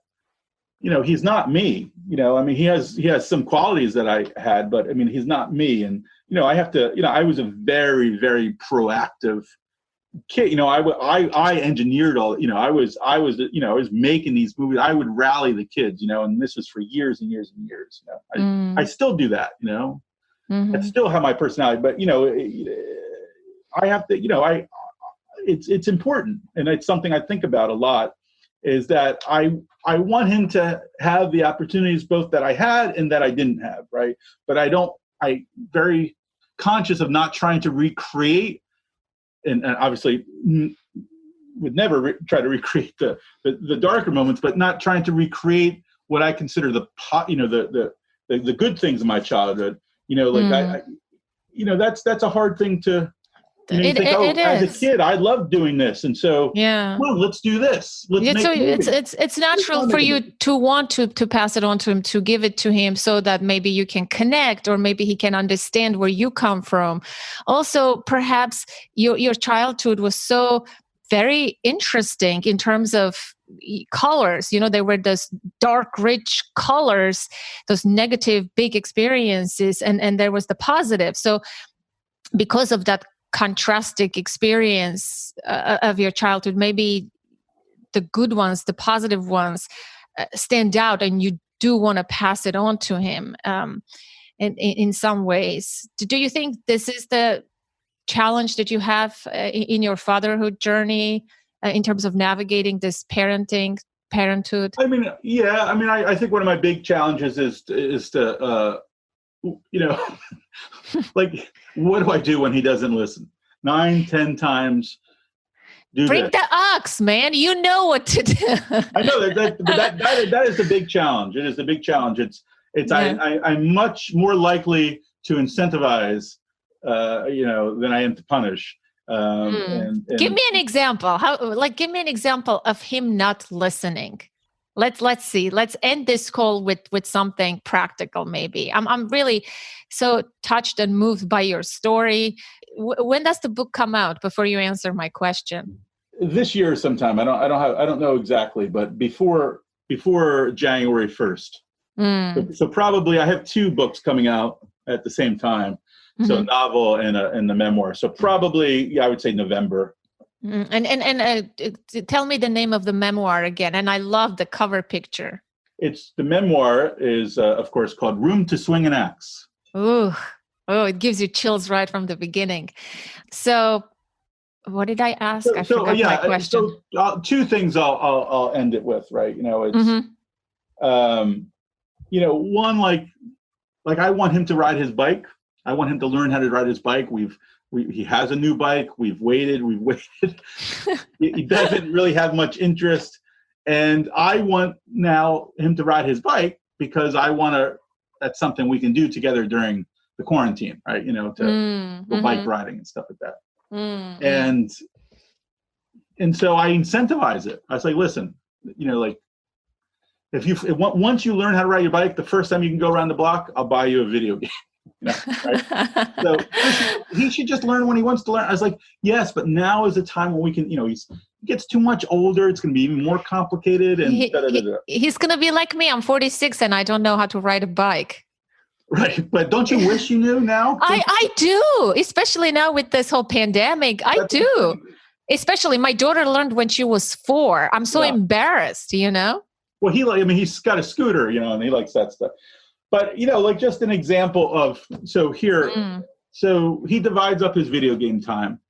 He's not me, I mean, he has some qualities that I had, but I mean, he's not me. And, I have to, I was a very, very proactive kid. I engineered all, I was making these movies. I would rally the kids, and this was for years and years and years. I still do that, I still have my personality, but, I have to, it's important. And it's something I think about a lot, is that I want him to have the opportunities both that I had and that I didn't have, right? But I'm very conscious of not trying to recreate, and obviously would never try to recreate the darker moments, but not trying to recreate what I consider the good things of my childhood. That's a hard thing to. You think, as a kid, I loved doing this, and so well, let's do this. It's natural for you to want to pass it on to him, to give it to him, so that maybe you can connect, or maybe he can understand where you come from. Also, perhaps your childhood was so very interesting in terms of colors. There were those dark, rich colors, those negative, big experiences, and there was the positive. So, because of that contrastic experience of your childhood, maybe the good ones, the positive ones, stand out, and you do want to pass it on to him in some ways. Do you think this is the challenge that you have in your fatherhood journey in terms of navigating this parenthood? I think one of my big challenges is to like, what do I do when he doesn't listen? 9-10 times. Bring the ox, man. You know what to do. I know that is the big challenge. It is the big challenge. I'm much more likely to incentivize, than I am to punish. And give me an example. Give me an example of him not listening. Let's see. Let's end this call with something practical. Maybe I'm really so touched and moved by your story. When does the book come out? Before you answer my question, this year sometime. I don't know exactly, but before January 1st. So probably I have 2 books coming out at the same time. So a novel and the memoir. So probably I would say November. And tell me the name of the memoir again. And I love the cover picture. The memoir is, of course, called Room to Swing an Axe. Oh, it gives you chills right from the beginning. So what did I ask? I forgot my question. So 2 things I'll end it with, right? It's, one, like I want him to ride his bike. I want him to learn how to ride his bike. He has a new bike. We've waited. He doesn't really have much interest. And I want now him to ride his bike because that's something we can do together during the quarantine, right? To go bike riding and stuff like that. And so I incentivize it. I was like, listen, once you learn how to ride your bike, the first time you can go around the block, I'll buy you a video game. Right? So he should just learn when he wants to learn. I was like, yes, but now is the time when we can, he gets too much older. It's going to be even more complicated. And he's going to be like me. I'm 46 and I don't know how to ride a bike. Right. But don't you wish you knew now? I do, especially now with this whole pandemic. I do. Especially my daughter learned when she was 4. I'm so embarrassed, Well, he's got a scooter, and he likes that stuff. But, just an example of, so he divides up his video game time,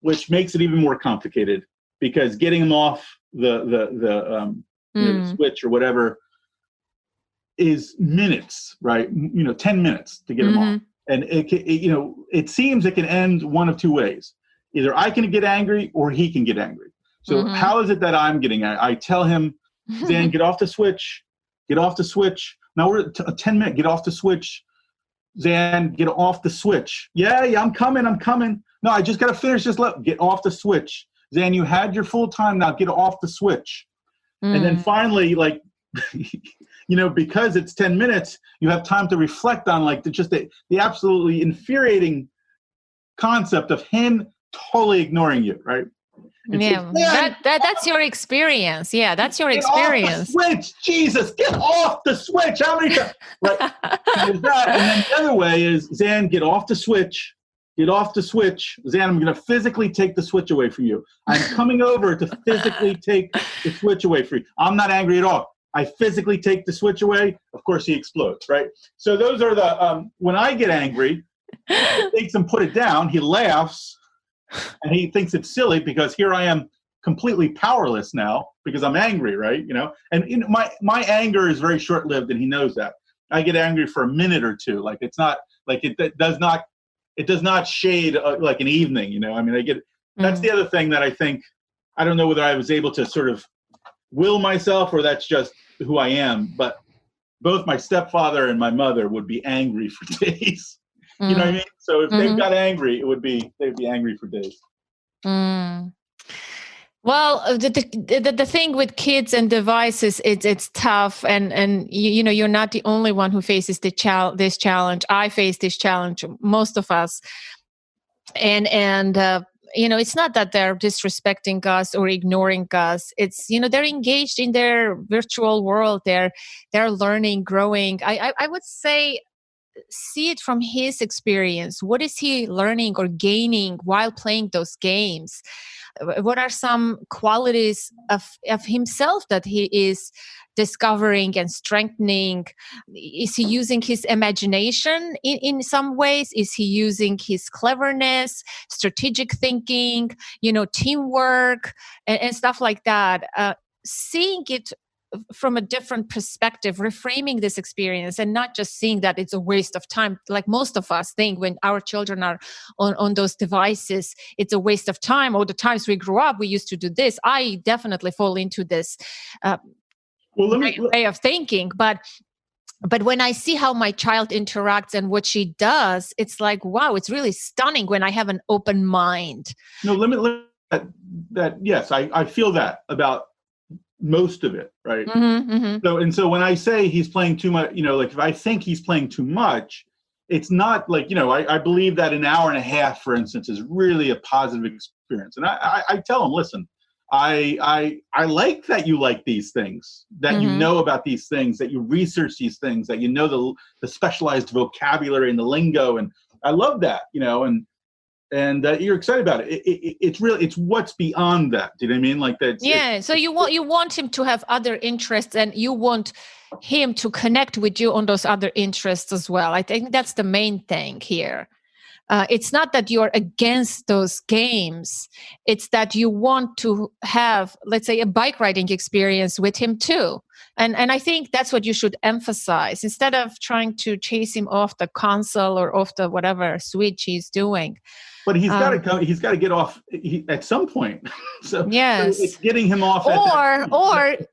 which makes it even more complicated because getting him off the Switch or whatever is minutes, right? 10 minutes to get him off. And it seems it can end one of 2 ways. Either I can get angry or he can get angry. So how is it that I'm getting angry? I tell him, Dan, get off the Switch. Get off the Switch. Now we're at 10 minutes. Get off the Switch. Zan, get off the Switch. Yeah, I'm coming. No, I just got to finish this. Get off the Switch. Zan, you had your full time. Now get off the Switch. And then finally, because it's 10 minutes, you have time to reflect on the absolutely infuriating concept of him totally ignoring you, right? That's your experience. Yeah, that's your experience. Get off the Switch, Jesus, get off the Switch. How many times? Right. And then the other way is, Zan, get off the Switch. Get off the Switch. Zan, I'm going to physically take the Switch away from you. I'm coming over to physically take the Switch away from you. I'm not angry at all. I physically take the Switch away. Of course, he explodes, right? So those are the, when I get angry, he makes him put it down. He laughs. And he thinks it's silly because here I am completely powerless now because I'm angry, right? And my anger is very short-lived, and he knows that. I get angry for a minute or 2. It's not it does not shade like an evening. I get. That's the other thing that I think. I don't know whether I was able to sort of will myself or that's just who I am, but both my stepfather and my mother would be angry for days. You know what I mean? So if they got angry, they'd be angry for days. Well, the thing with kids and devices, it's tough, and you're not the only one who faces this challenge. I face this challenge, most of us, and it's not that they're disrespecting us or ignoring us. It's they're engaged in their virtual world. They're learning, growing. I would say, see it from his experience. What is he learning or gaining while playing those games? What are some qualities of himself that he is discovering and strengthening? Is he using his imagination in some ways? Is he using his cleverness, strategic thinking, teamwork, and stuff like that? Seeing it from a different perspective, reframing this experience and not just seeing that it's a waste of time. Like most of us think when our children are on those devices, it's a waste of time. All the times we grew up, we used to do this. I definitely fall into this way of thinking. But when I see how my child interacts and what she does, it's like, wow, it's really stunning when I have an open mind. No, let me yes, I feel that about most of it, right? So when I say he's playing too much, like if I think he's playing too much, it's not like, I believe that an hour and a half, for instance, is really a positive experience. And I tell him, listen, I like that you like these things, that you know about these things, that you research these things, that you know the specialized vocabulary and the lingo, and I love that, and you're excited about it. It's what's beyond that. Do you know what I mean? Like that. Yeah. So you want him to have other interests, and you want him to connect with you on those other interests as well. I think that's the main thing here. It's not that you're against those games. It's that you want to have, let's say, a bike riding experience with him too. And I think that's what you should emphasize instead of trying to chase him off the console or off the whatever switch he's doing. But he's got to go. He's got to get off at some point. So yes, so it's getting him off. Or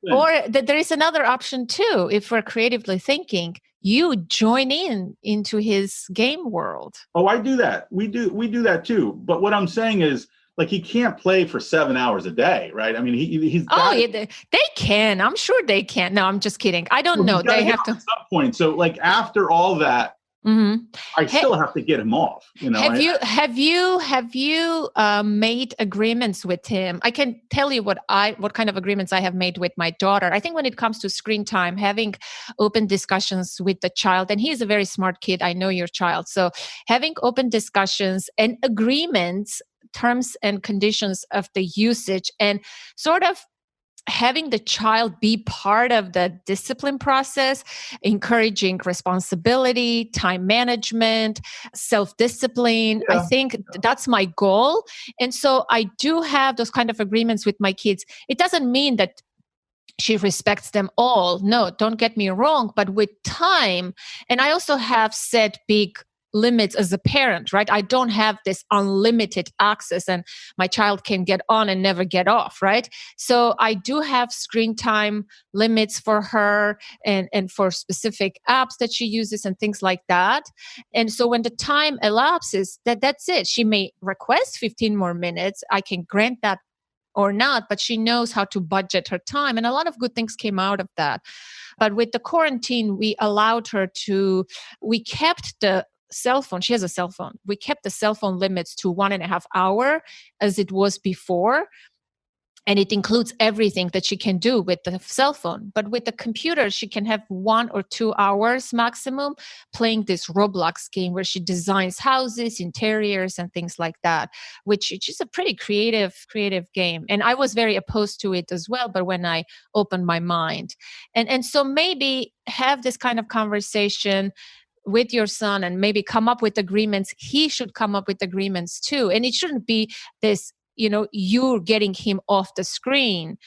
there is another option too. If we're creatively thinking, you join into his game world. Oh, I do that. We do that too. But what I'm saying is, like, he can't play for 7 hours a day, right? I mean, he's. They can. I'm sure they can. No, I'm just kidding. I don't know. They have to at some point. So, like, after all that. I still have to get him off. Have you made agreements with him? I can tell you what kind of agreements I have made with my daughter. I think when it comes to screen time, having open discussions with the child, and he's a very smart kid. I know your child, so having open discussions and agreements, terms and conditions of the usage, and sort of having the child be part of the discipline process, encouraging responsibility, time management, self-discipline. Yeah. I think that's my goal. And so I do have those kind of agreements with my kids. It doesn't mean that she respects them all. No, don't get me wrong. But with time, and I also have set big limits as a parent, right? I don't have this unlimited access and my child can get on and never get off, right? So I do have screen time limits for her and for specific apps that she uses and things like that. And so when the time elapses, that's it. She may request 15 more minutes. I can grant that or not, but she knows how to budget her time. And a lot of good things came out of that. But with the quarantine, we kept the cell phone. She has a cell phone. We kept the cell phone limits to 1.5 hours as it was before. And it includes everything that she can do with the cell phone. But with the computer, she can have 1 or 2 hours maximum playing this Roblox game where she designs houses, interiors, and things like that, which is a pretty creative game. And I was very opposed to it as well, but when I opened my mind. And so maybe have this kind of conversation with your son and maybe come up with agreements. He should come up with agreements too. And it shouldn't be this, you're getting him off the screen,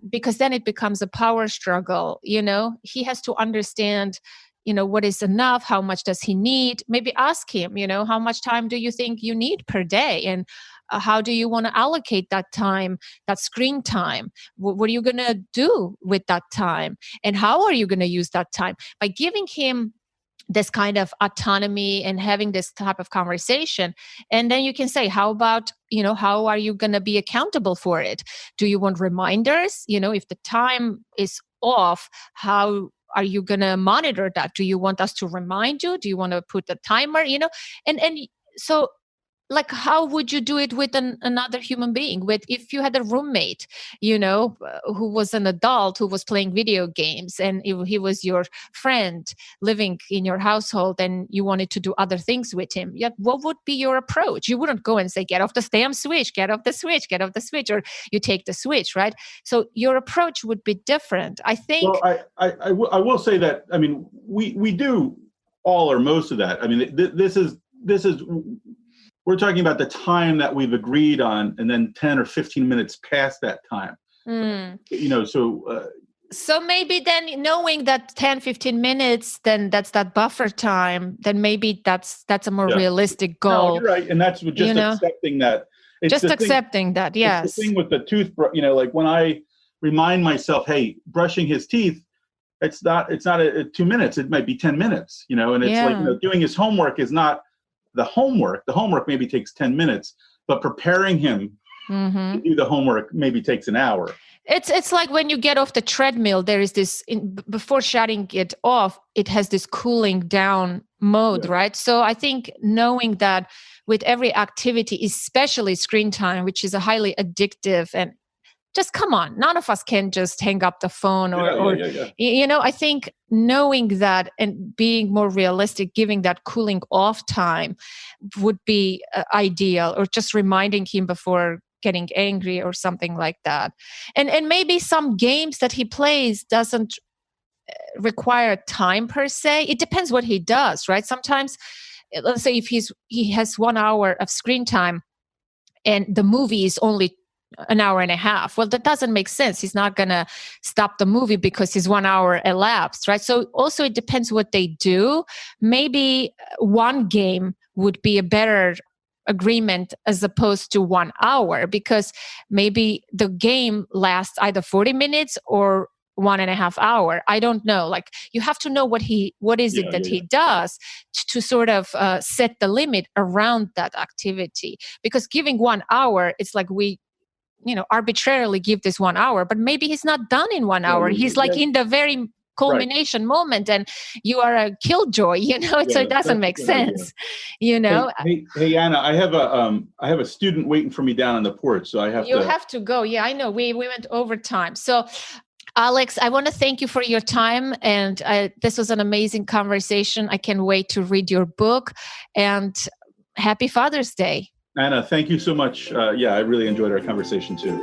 because then it becomes a power struggle. He has to understand, what is enough? How much does he need? Maybe ask him, how much time do you think you need per day? And How do you want to allocate that time, that screen time? What are you going to do with that time? And how are you going to use that time? By giving him this kind of autonomy and having this type of conversation. And then you can say, how about, how are you going to be accountable for it? Do you want reminders? If the time is off, how are you going to monitor that? Do you want us to remind you? Do you want to put a timer? And so, like, how would you do it with another human being? If you had a roommate, who was an adult who was playing video games, and he was your friend living in your household, and you wanted to do other things with him, what would be your approach? You wouldn't go and say, get off the damn switch, get off the switch, get off the switch, or you take the switch, right? So your approach would be different, I think. Well, I will say that, I mean, we do all or most of that. I mean, this is we're talking about the time that we've agreed on, and then 10 or 15 minutes past that time. So maybe then, knowing that 10, 15 minutes, then that's that buffer time, then maybe that's a more realistic goal. No, you're right. And that's just accepting that. Yes. It's the thing with the toothbrush, like when I remind myself, hey, brushing his teeth, it's not 2 minutes. It might be 10 minutes, and it's like, doing his homework is not the homework. The homework maybe takes 10 minutes, but preparing him to do the homework maybe takes an hour. It's like when you get off the treadmill, there is this, before shutting it off, it has this cooling down mode, right? So I think knowing that with every activity, especially screen time, which is a highly addictive, and just come on, none of us can just hang up the phone I think knowing that and being more realistic, giving that cooling off time would be ideal, or just reminding him before getting angry or something like that. And maybe some games that he plays doesn't require time per se. It depends what he does, right? Sometimes, let's say if he has 1 hour of screen time and the movie is only an hour and a half. Well, that doesn't make sense. He's not going to stop the movie because his 1 hour elapsed, right? So also it depends what they do. Maybe one game would be a better agreement as opposed to 1 hour, because maybe the game lasts either 40 minutes or 1.5 hours. I don't know. Like, you have to know what is it that he does to sort of set the limit around that activity. Because giving 1 hour, it's like we arbitrarily give this 1 hour, but maybe he's not done in 1 hour. He's like in the very culmination moment, and you are a killjoy, so it doesn't make sense, Hey, Anna, I have a student waiting for me down on the porch, so you have to go. Yeah, I know. We went over time. So Alex, I want to thank you for your time, and this was an amazing conversation. I can't wait to read your book, and happy Father's Day. Anna, thank you so much. I really enjoyed our conversation too.